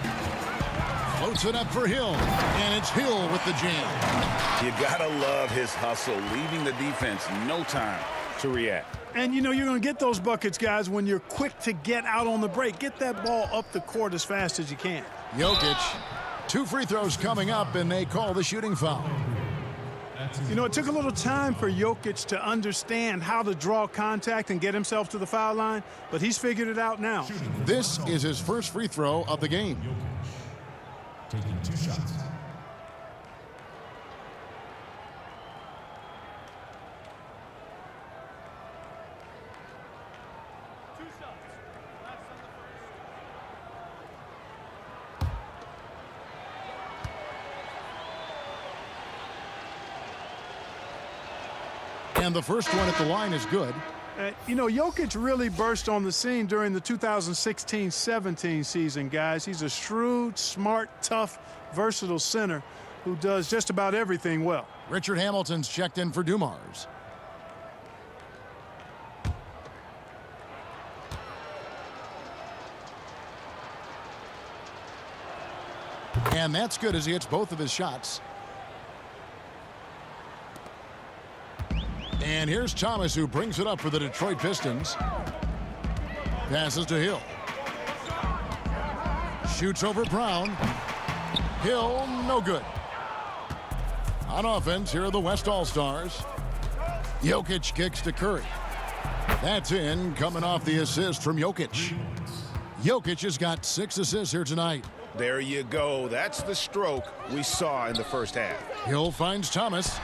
Floats it up for Hill, and it's Hill with the jam. You gotta love his hustle, leaving the defense no time to react. And, you know, you're going to get those buckets, guys, when you're quick to get out on the break. Get that ball up the court as fast as you can. Jokic, 2 free throws coming up, and they call the shooting foul. You know, it took a little time for Jokic to understand how to draw contact and get himself to the foul line, but he's figured it out now. This is his first free throw of the game. Taking 2 shots. And the first one at the line is good. You know, Jokic really burst on the scene during the 2016-17 season, guys. He's a shrewd, smart, tough, versatile center who does just about everything well. Richard Hamilton's checked in for Dumars. And that's good as he hits both of his shots. And here's Thomas, who brings it up for the Detroit Pistons. Passes to Hill. Shoots over Brown. Hill, no good. On offense, here are the West All-Stars. Jokic kicks to Curry. That's in, coming off the assist from Jokic. Jokic has got 6 assists here tonight. There you go. That's the stroke we saw in the first half. Hill finds Thomas.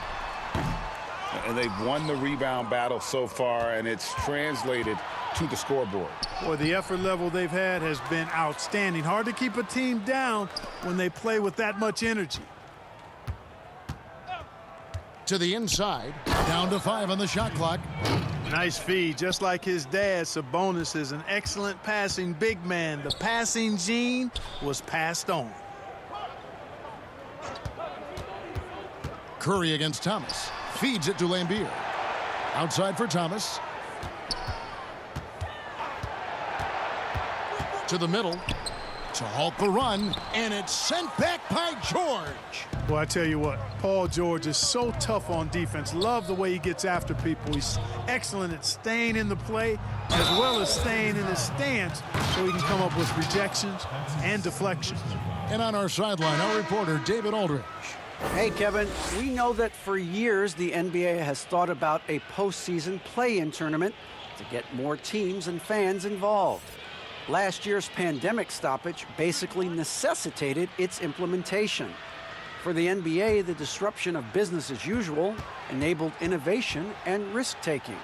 and they've won the rebound battle so far, and it's translated to the scoreboard. Boy, the effort level they've had has been outstanding. Hard to keep a team down when they play with that much energy. To the inside, down to 5 on the shot clock. Nice feed, just like his dad. Sabonis is an excellent passing big man. The passing gene was passed on. Curry against Thomas. Feeds it to Lambier. Outside for Thomas. To the middle. To halt the run. And it's sent back by George. Well, I tell you what, Paul George is so tough on defense. Love the way he gets after people. He's excellent at staying in the play as well as staying in his stance so he can come up with rejections and deflections. And on our sideline, our reporter, David Aldridge. Hey, Kevin, we know that for years the NBA has thought about a postseason play-in tournament to get more teams and fans involved. Last year's pandemic stoppage basically necessitated its implementation. For the NBA, the disruption of business as usual enabled innovation and risk-taking.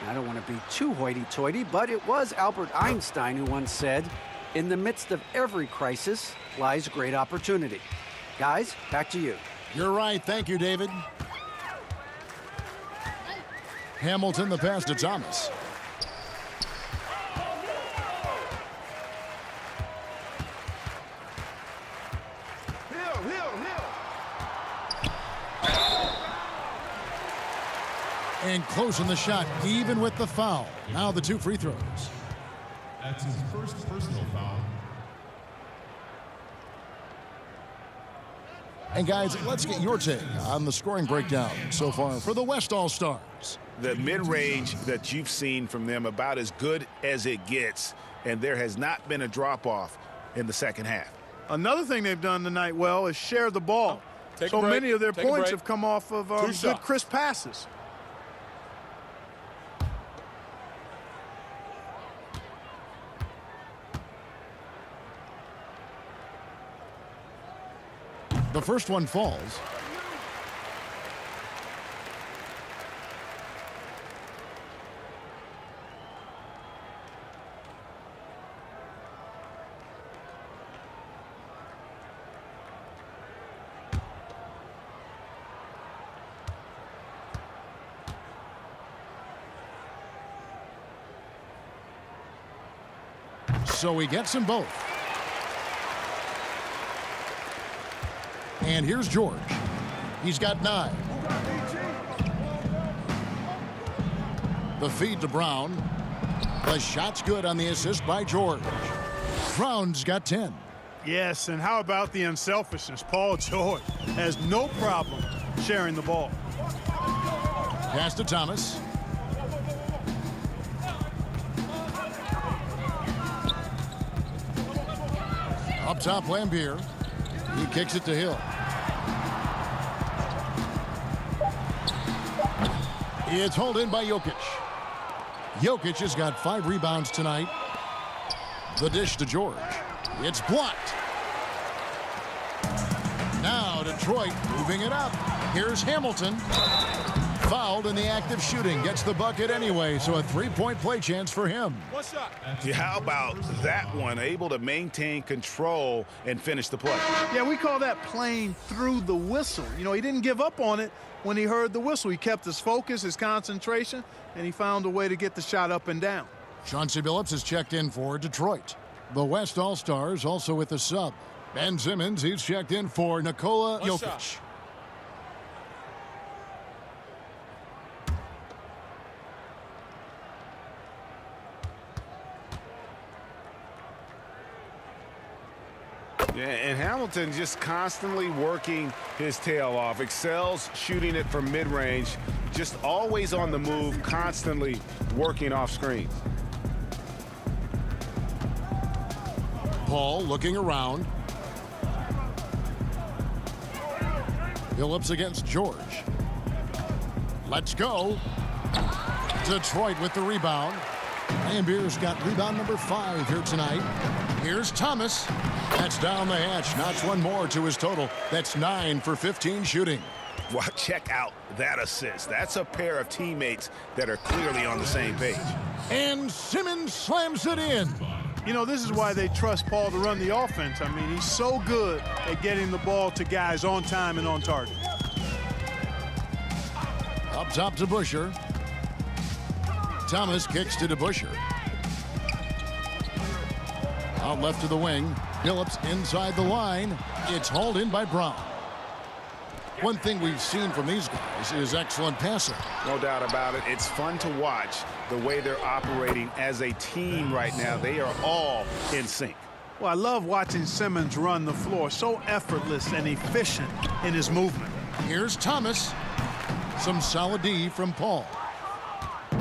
I don't want to be too hoity-toity, but it was Albert Einstein who once said, "In the midst of every crisis lies great opportunity." Guys, back to you. You're right. Thank you, David. Hamilton the pass to Thomas. And closing the shot, even with the foul. Now the 2 free throws. That's his first personal foul. And guys, let's get your take on the scoring breakdown so far for the West All-Stars. The mid-range that you've seen from them about as good as it gets, and there has not been a drop-off in the second half. Another thing they've done tonight well is share the ball. Take a So break. many of their Take a points break. have come off of Two good, shots. crisp passes. The first one falls. So he gets them both. And here's George. He's got 9. The feed to Brown. The shot's good on the assist by George. Brown's got 10. Yes, and how about the unselfishness? Paul George has no problem sharing the ball. Pass to Thomas. Up top, Lambier. He kicks it to Hill. It's hauled in by Jokic. Jokic has got 5 rebounds tonight. The dish to George. It's blocked. Now Detroit moving it up. Here's Hamilton. Fouled in the act of shooting. Gets the bucket anyway, so a 3-point play chance for him. One shot. Yeah, how about that one? Able to maintain control and finish the play. Yeah, we call that playing through the whistle. You know, he didn't give up on it when he heard the whistle. He kept his focus, his concentration, and he found a way to get the shot up and down. Chauncey Billups has checked in for Detroit. The West All-Stars also with the sub. Ben Simmons, he's checked in for Nikola One Jokic. shot. Yeah, and Hamilton just constantly working his tail off. Excels shooting it from mid-range. Just always on the move, constantly working off screens. Paul looking around. Billups against George. Let's go. Detroit with the rebound. Ambier's got rebound number 5 here tonight. Here's Thomas. That's down the hatch. Knocks one more to his total. That's 9 for 15 shooting. Well, check out that assist. That's a pair of teammates that are clearly on the same page. And Simmons slams it in. You know, this is why they trust Paul to run the offense. I mean, he's so good at getting the ball to guys on time and on target. Up top to Busher. Thomas kicks to DeBuscher. Out left to the wing. Phillips inside the line. It's hauled in by Brown. One thing we've seen from these guys is excellent passing. No doubt about it. It's fun to watch the way they're operating as a team right now. They are all in sync. Well, I love watching Simmons run the floor. So effortless and efficient in his movement. Here's Thomas. Some solid D from Paul.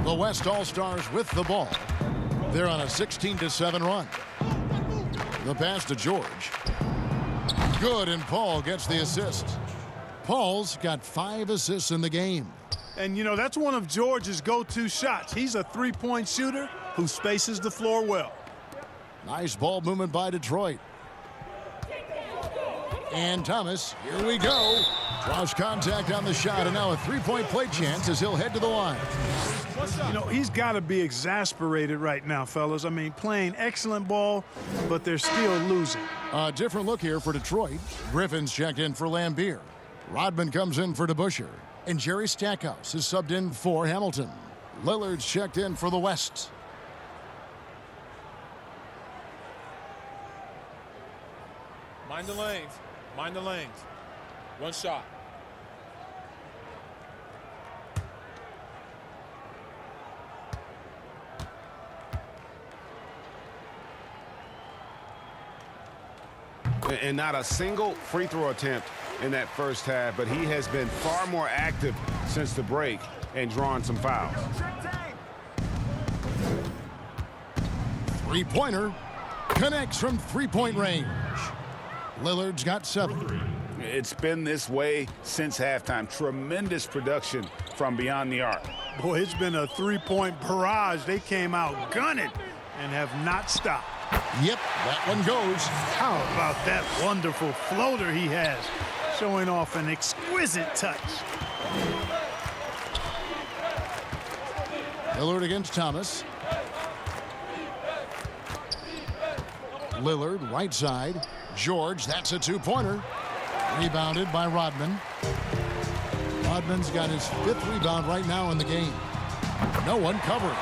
The West All-Stars with the ball. They're on a 16-7 run. The pass to George. Good, and Paul gets the assist. Paul's got 5 assists in the game. And, you know, that's one of George's go-to shots. He's a three-point shooter who spaces the floor well. Nice ball movement by Detroit. And Thomas, here we go. Draws contact on the shot, and now a three-point play chance as he'll head to the line. You know, he's got to be exasperated right now, fellas. I mean, playing excellent ball, but they're still losing. A different look here for Detroit. Griffin's checked in for Lambeer. Rodman comes in for DeBuscher. And Jerry Stackhouse is subbed in for Hamilton. Lillard's checked in for the West. Mind the lanes. Mind the lanes. One shot. And not a single free throw attempt in that first half, but he has been far more active since the break and drawn some fouls. Three-pointer connects from three-point range. Lillard's got 7. It's been this way since halftime. Tremendous production from beyond the arc. Boy, it's been a three-point barrage. They came out gunning and have not stopped. Yep, that one goes. How about that wonderful floater he has, showing off an exquisite touch. Lillard against Thomas. Lillard, right side. George, that's a two-pointer. Rebounded by Rodman. Rodman's got his 5th rebound right now in the game. No one covering.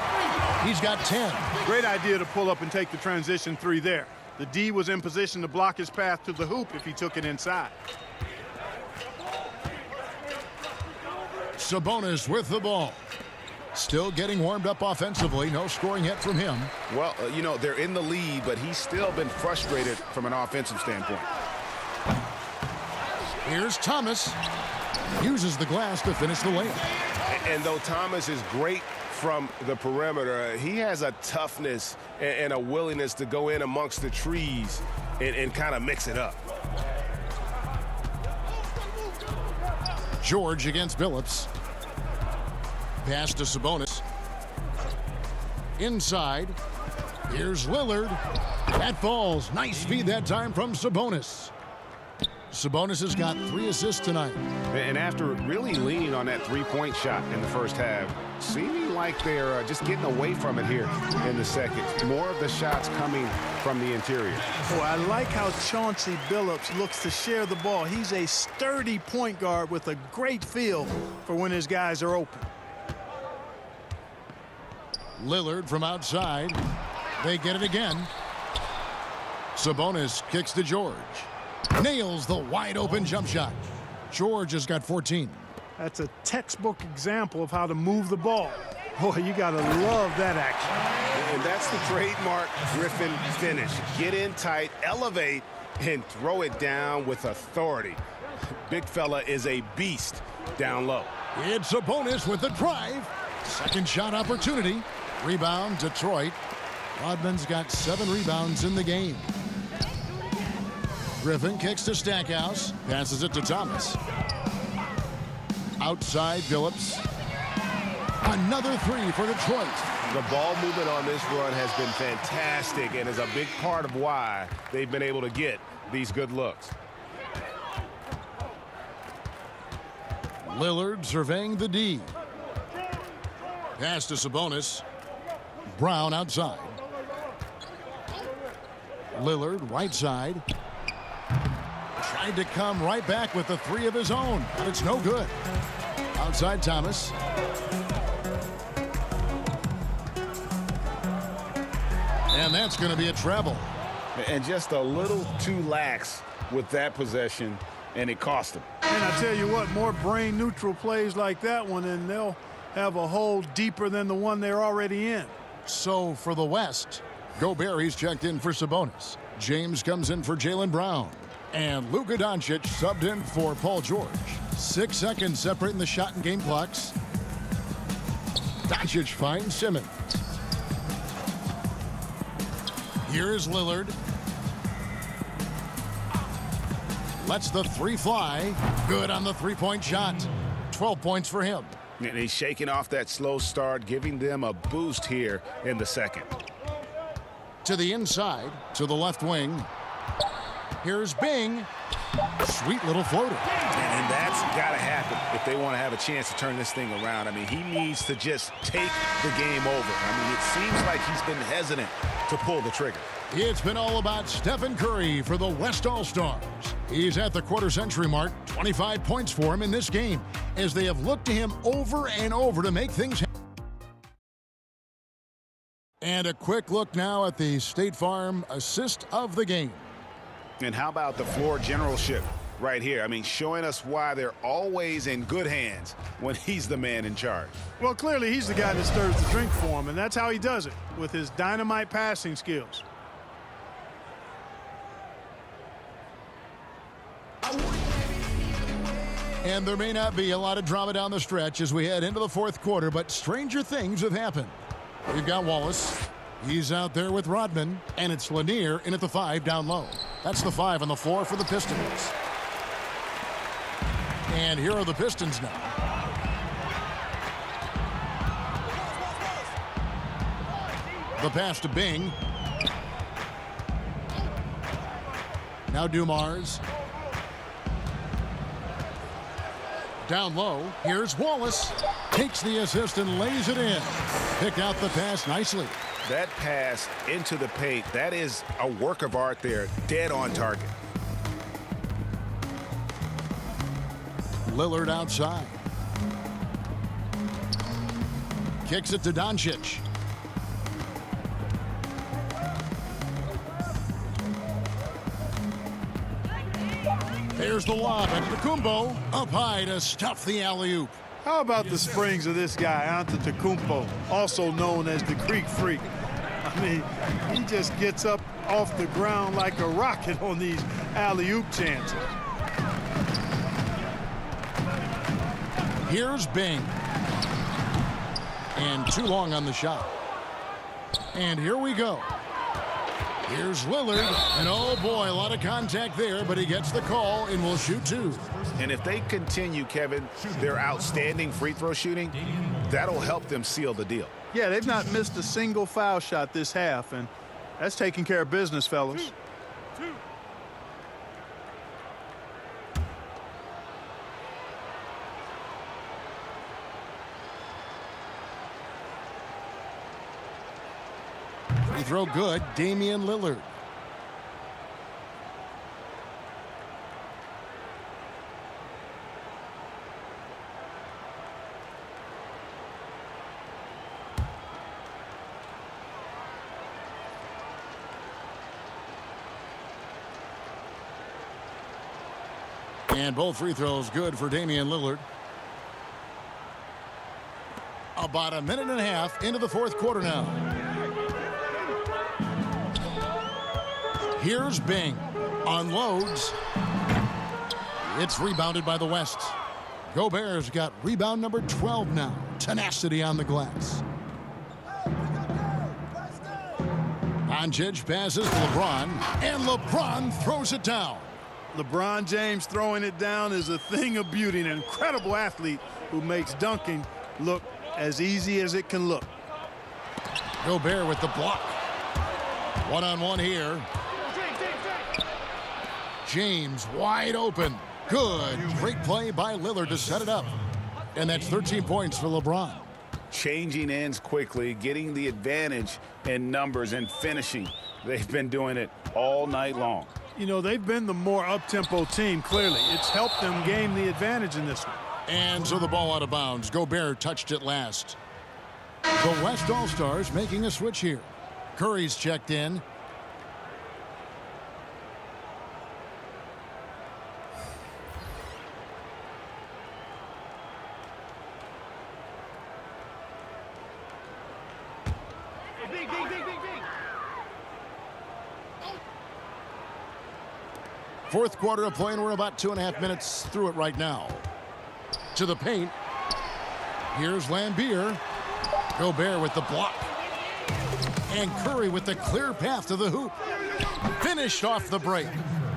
He's got 10. Great idea to pull up and take the transition 3 there. The D was in position to block his path to the hoop if he took it inside. Sabonis with the ball. Still getting warmed up offensively. No scoring yet from him. Well, you know, they're in the lead, but he's still been frustrated from an offensive standpoint. Here's Thomas. Uses the glass to finish the layup. And though Thomas is great from the perimeter, he has a toughness and a willingness to go in amongst the trees and kind of mix it up. George against Phillips. Pass to Sabonis. Inside. Here's Lillard. That falls. Nice feed that time from Sabonis. Sabonis has got 3 assists tonight. And after really leaning on that three-point shot in the first half, seeming like they're just getting away from it here in the second. More of the shots coming from the interior. Oh, I like how Chauncey Billups looks to share the ball. He's a sturdy point guard with a great feel for when his guys are open. Lillard from outside. They get it again. Sabonis kicks to George. Nails the wide open jump shot. George has got 14. That's a textbook example of how to move the ball. Boy, you got to love that action. And that's the trademark Griffin finish. Get in tight, elevate, and throw it down with authority. Big fella is a beast down low. It's Sabonis with the drive. Second shot opportunity. Rebound, Detroit. Rodman's got 7 rebounds in the game. Griffin kicks to Stackhouse. Passes it to Thomas. Outside, Phillips. Another 3 for Detroit. The ball movement on this run has been fantastic and is a big part of why they've been able to get these good looks. Lillard surveying the D. Pass to Sabonis. Brown outside. Lillard right side. Tried to come right back with the three of his own, but it's no good. Outside Thomas. And that's going to be a treble. And just a little too lax with that possession, and it cost him. And I tell you what, more brain neutral plays like that one, and they'll have a hole deeper than the one they're already in. So for the West, Gobert, he's checked in for Sabonis. James comes in for Jaylen Brown. And Luka Doncic subbed in for Paul George. 6 seconds separating the shot and game clocks. Doncic finds Simmons. Here's Lillard. Lets the three fly. Good on the three-point shot. 12 points for him. And he's shaking off that slow start, giving them a boost here in the second. To the inside, to the left wing. Here's Bing. Sweet little floater. And that's got to happen if they want to have a chance to turn this thing around. I mean, he needs to just take the game over. I mean, it seems like he's been hesitant to pull the trigger. It's been all about Stephen Curry for the West All-Stars. He's at the quarter-century mark. 25 points for him in this game as they have looked to him over and over to make things happen. And a quick look now at the State Farm assist of the game. And how about the floor generalship right here? I mean, showing us why they're always in good hands when he's the man in charge. Well, clearly he's the guy that stirs the drink for him, and that's how he does it, with his dynamite passing skills. And there may not be a lot of drama down the stretch as we head into the fourth quarter, but stranger things have happened. We've got Wallace. He's out there with Rodman, and it's Lanier in at the 5 down low. That's the 5 on the floor for the Pistons. And here are the Pistons now. The pass to Bing. Now Dumars. Down low, here's Wallace. Takes the assist and lays it in. Picked out the pass nicely. That pass into the paint, that is a work of art there, dead on target. Lillard outside. Kicks it to Doncic. There's the lob, and Antetokounmpo up high to stuff the alley-oop. How about the springs of this guy, Antetokounmpo, also known as the Greek Freak? I mean, he just gets up off the ground like a rocket on these alley-oop chances. Here's Bing. And too long on the shot. And here we go. Here's Lillard, and oh boy, a lot of contact there, but he gets the call and will shoot 2. And if they continue, Kevin, their outstanding free throw shooting, that'll help them seal the deal. Yeah, they've not missed a single foul shot this half, and that's taking care of business, fellas. Free throw good, Damian Lillard. And both free throws good for Damian Lillard. About a minute and a half into the fourth quarter now. Here's Bing. Unloads. It's rebounded by the West. Gobert's got rebound number 12 now. Tenacity on the glass. Doncic passes to LeBron, and LeBron throws it down. LeBron James throwing it down is a thing of beauty, an incredible athlete who makes dunking look as easy as it can look. Gobert with the block. One-on-one here. James wide open. Good. Great play by Lillard to set it up. And that's 13 points for LeBron. Changing ends quickly, getting the advantage in numbers and finishing. They've been doing it all night long. You know, they've been the more up-tempo team, clearly. It's helped them gain the advantage in this one. And so the ball out of bounds. Gobert touched it last. The West All-Stars making a switch here. Curry's checked in. Fourth quarter of play, and we're about 2.5 minutes through it right now. To the paint. Here's Lambier. Gobert with the block. And Curry with the clear path to the hoop. Finished off the break.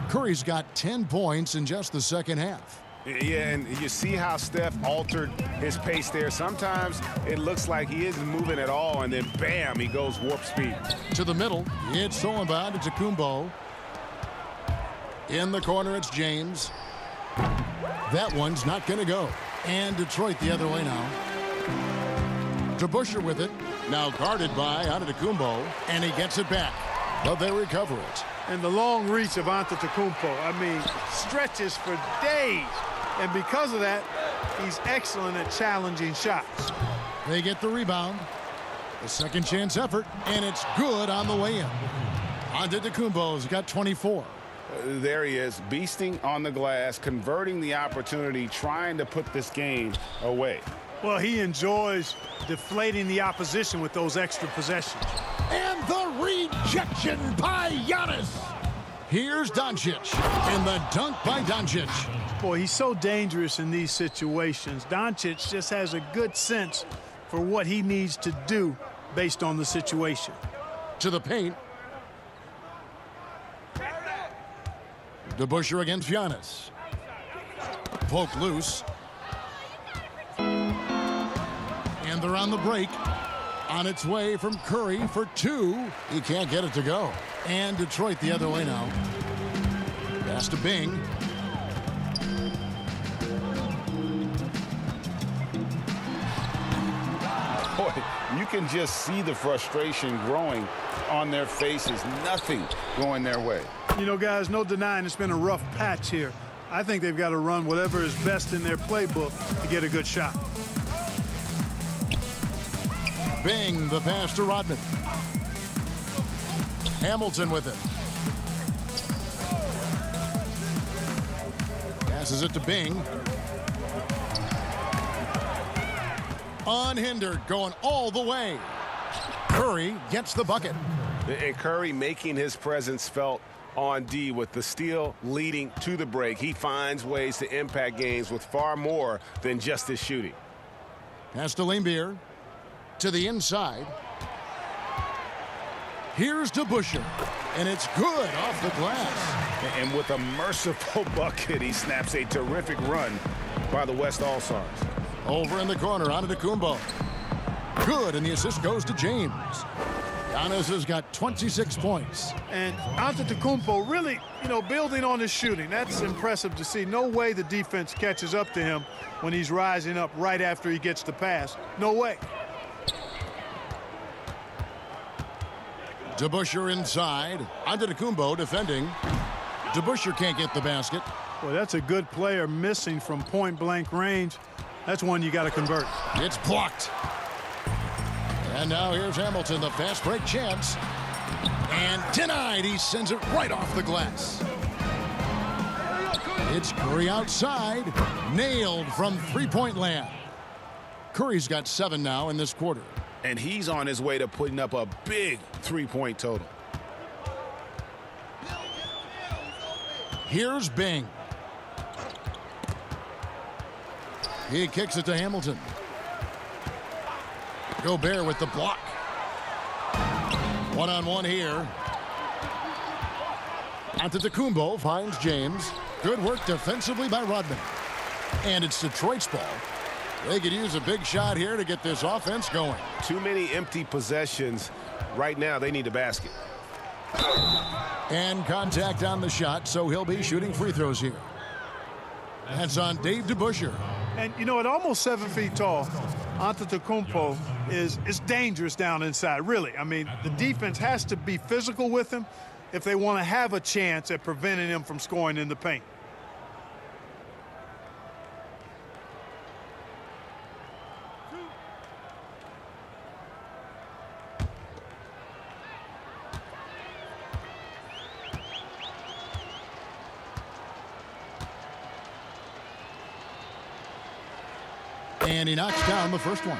Curry's got 10 points in just the second half. Yeah, and you see how Steph altered his pace there. Sometimes it looks like he isn't moving at all, and then bam, he goes warp speed. To the middle. It's Solomon to Kumbo. In the corner, it's James. That one's not going to go. And Detroit the other way now. To Busher with it. Now guarded by Antetokounmpo. And he gets it back. But they recover it. And the long reach of Antetokounmpo, I mean, stretches for days. And because of that, he's excellent at challenging shots. They get the rebound. The second chance effort. And it's good on the way in. Antetokounmpo's got 24. There he is, beasting on the glass, converting the opportunity, trying to put this game away. Well, he enjoys deflating the opposition with those extra possessions. And the rejection by Giannis. Here's Doncic. And the dunk by Doncic. Boy, he's so dangerous in these situations. Doncic just has a good sense for what he needs to do based on the situation. To the paint. DeBusschere against Giannis. Poke loose. And they're on the break. On its way from Curry for two. He can't get it to go. And Detroit the other way now. Pass to Bing. Boy, you can just see the frustration growing on their faces. Nothing going their way. You know, guys, no denying it's been a rough patch here. I think they've got to run whatever is best in their playbook to get a good shot. Bing, the pass to Rodman. Hamilton with it. Passes it to Bing. Unhindered, going all the way. Curry gets the bucket. And Curry making his presence felt on D with the steal leading to the break. He finds ways to impact games with far more than just his shooting. Pass to Lambier. To the inside. Here's DeBusschere. And it's good off the glass. And with a merciful bucket, he snaps a terrific run by the West All-Stars. Over in the corner, Antetokounmpo. Good, and the assist goes to James. Giannis has got 26 points. And Antetokounmpo really, you know, building on his shooting. That's impressive to see. No way the defense catches up to him when he's rising up right after he gets the pass. No way. DeBusschere inside. Antetokounmpo defending. DeBusschere can't get the basket. Well, that's a good player missing from point-blank range. That's one you got to convert. It's blocked. And now here's Hamilton, the fast break chance. And denied. He sends it right off the glass. It's Curry outside. Nailed from three-point land. Curry's got 7 now in this quarter. And he's on his way to putting up a big three-point total. Here's Bing. He kicks it to Hamilton. Gobert with the block. One-on-one here. Antetokounmpo finds James. Good work defensively by Rodman. And it's Detroit's ball. They could use a big shot here to get this offense going. Too many empty possessions. Right now, they need a basket. And contact on the shot, so he'll be shooting free throws here. That's on Dave DeBusschere. And, you know, at almost 7 feet tall, Antetokounmpo is dangerous down inside, really. I mean, the defense has to be physical with him if they want to have a chance at preventing him from scoring in the paint. And he knocks down the first one.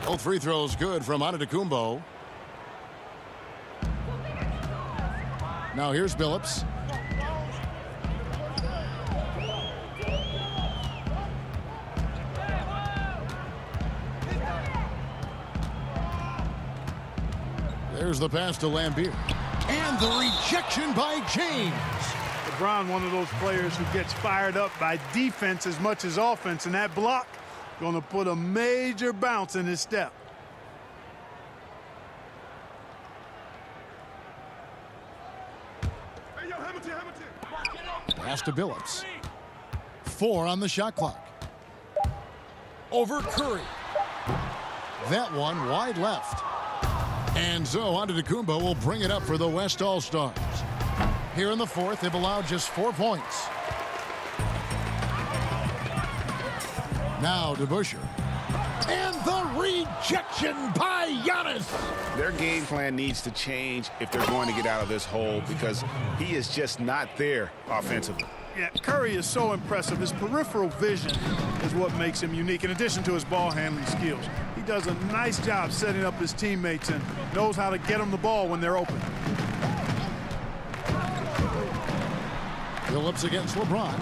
Both free throws good from Antetokounmpo. Now here's Billups. There's the pass to Lambeer. And the rejection by James. LeBron, one of those players who gets fired up by defense as much as offense, and that block going to put a major bounce in his step. Pass to Billups. 4 on the shot clock. Over Curry. That one wide left. And so Antetokounmpo will bring it up for the West All-Stars. Here in the fourth, they've allowed just 4 points. Now to Busher. And the rejection by Giannis. Their game plan needs to change if they're going to get out of this hole because he is just not there offensively. Yeah, Curry is so impressive. His peripheral vision is what makes him unique, in addition to his ball handling skills. He does a nice job setting up his teammates and knows how to get them the ball when they're open. Billups against LeBron.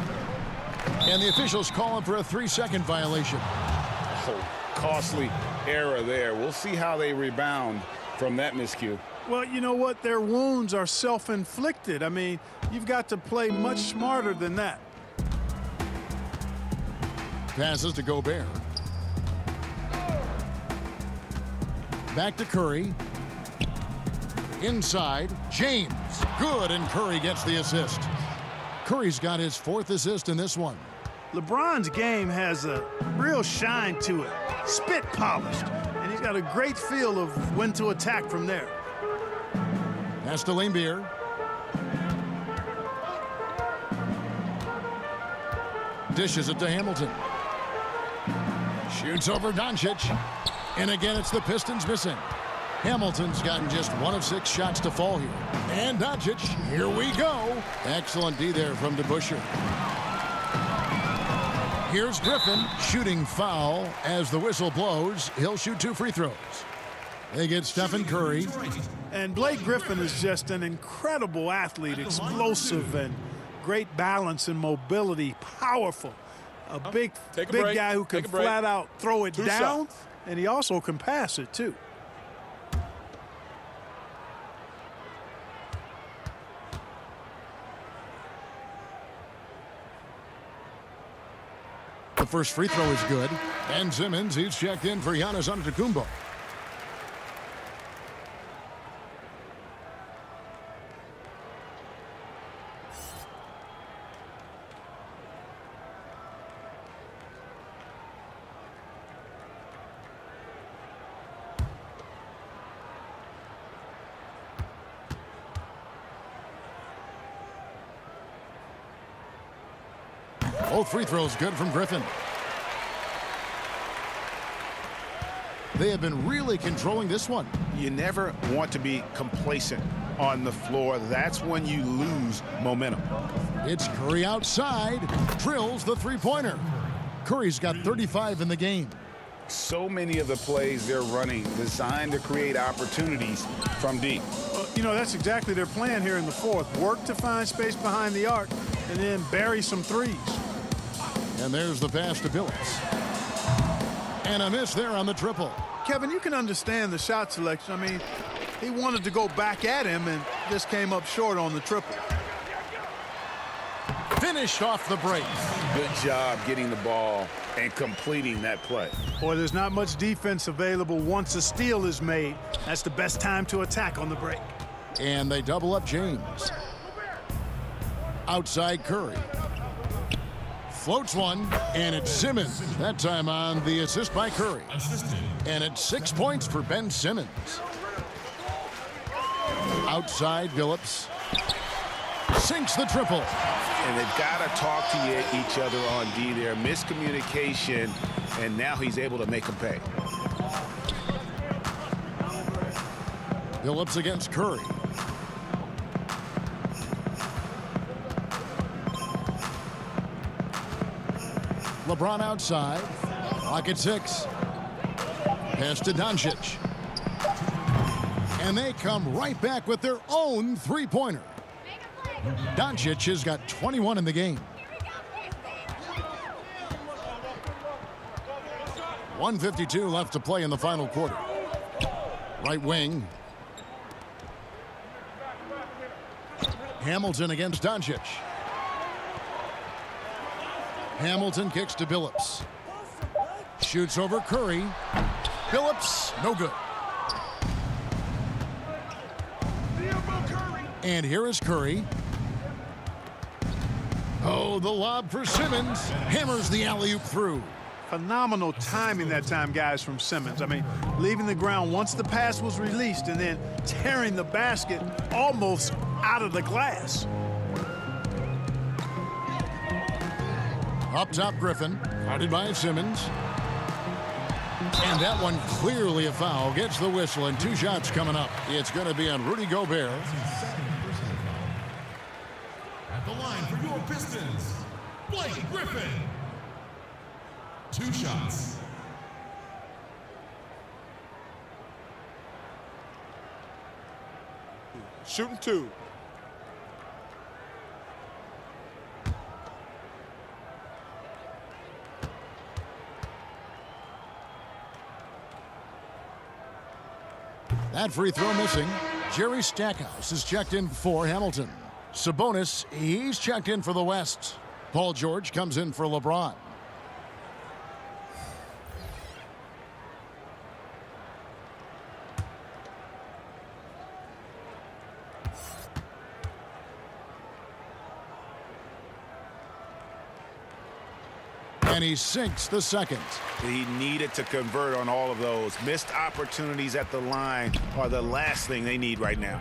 And the officials calling for a 3-second violation. Oh, costly error there. We'll see how they rebound from that miscue. Well, you know what? Their wounds are self-inflicted. I mean, you've got to play much smarter than that. Passes to Gobert. Back to Curry. Inside, James. Good, and Curry gets the assist. Curry's got his 4th assist in this one. LeBron's game has a real shine to it. Spit polished. And he's got a great feel of when to attack from there. Pass to Lambeer. Dishes it to Hamilton. Shoots over Doncic. And again, it's the Pistons missing. Hamilton's gotten just 1 of 6 shots to fall here. And Doncic, here we go. Excellent D there from DeBusschere. Here's Griffin, shooting foul as the whistle blows. He'll shoot 2 free throws. They get Stephen Curry. And Blake Griffin is just an incredible athlete, explosive and great balance and mobility, powerful. A big guy who can flat out throw it down, and he also can pass it too. The first free throw is good. Ben Simmons, he's checked in for Giannis Antetokounmpo. Both free throws good from Griffin. They have been really controlling this one. You never want to be complacent on the floor. That's when you lose momentum. It's Curry outside, drills the three-pointer. Curry's got 35 in the game. So many of the plays they're running designed to create opportunities from deep. You know, that's exactly their plan here in the fourth. Work to find space behind the arc and then bury some threes. And there's the pass to Billups. And a miss there on the triple. Kevin, you can understand the shot selection. I mean, he wanted to go back at him and just came up short on the triple. Finished off the break. Good job getting the ball and completing that play. Boy, there's not much defense available once a steal is made. That's the best time to attack on the break. And they double up James. Outside Curry. Floats one, and it's Simmons. That time on the assist by Curry. And it's 6 points for Ben Simmons. Outside Phillips. Sinks the triple. And they've got to talk to each other on D there. Miscommunication, and now he's able to make them pay. Phillips against Curry. LeBron outside. Clock at 6. Pass to Doncic. And they come right back with their own three-pointer. Doncic has got 21 in the game. 1:52 left to play in the final quarter. Right wing. Hamilton against Doncic. Hamilton kicks to Phillips. Shoots over Curry. Phillips, no good. And here is Curry. Oh, the lob for Simmons. Hammers the alley-oop through. Phenomenal timing that time, guys, from Simmons. I mean, leaving the ground once the pass was released and then tearing the basket almost out of the glass. Up top, Griffin. Guarded by Simmons. And that one clearly a foul. Gets the whistle, and 2 shots coming up. It's going to be on Rudy Gobert. At the line for your Pistons, Blake Griffin. 2 shots. Shooting 2. That free throw missing. Jerry Stackhouse is checked in for Hamilton. Sabonis, he's checked in for the West. Paul George comes in for LeBron. And he sinks the second. He needed to convert on all of those. Missed opportunities at the line are the last thing they need right now.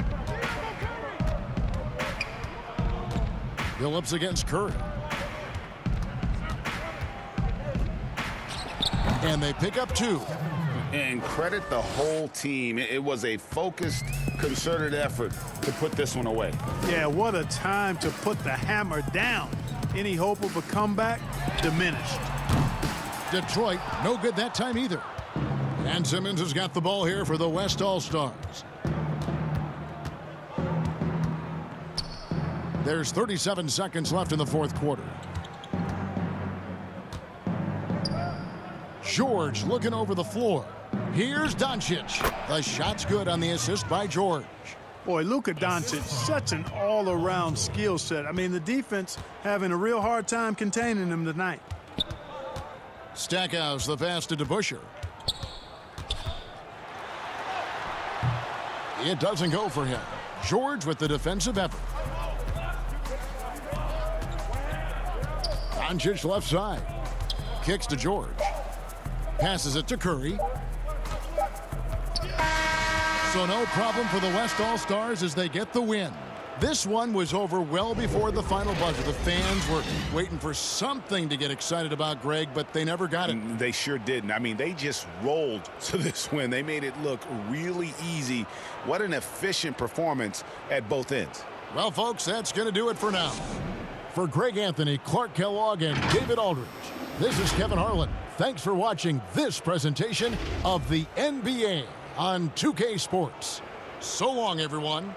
Phillips against Curry. And they pick up 2. And credit the whole team. It was a focused, concerted effort to put this one away. Yeah, what a time to put the hammer down. Any hope of a comeback diminished. Detroit, no good that time either. And Simmons has got the ball here for the West All-Stars. There's 37 seconds left in the fourth quarter. George looking over the floor. Here's Doncic. The shot's good on the assist by George. Boy, Luka Doncic, such an all-around skill set. I mean, the defense having a real hard time containing him tonight. Stackhouse, the pass to DeBusschere. It doesn't go for him. George with the defensive effort. Doncic left side. Kicks to George. Passes it to Curry. So no problem for the West All-Stars as they get the win. This one was over well before the final buzzer. The fans were waiting for something to get excited about, Greg, but they never got it. They sure didn't. I mean, they just rolled to this win. They made it look really easy. What an efficient performance at both ends. Well, folks, that's going to do it for now. For Greg Anthony, Clark Kellogg, and David Aldridge, this is Kevin Harlan. Thanks for watching this presentation of the NBA on 2K Sports. So long, everyone.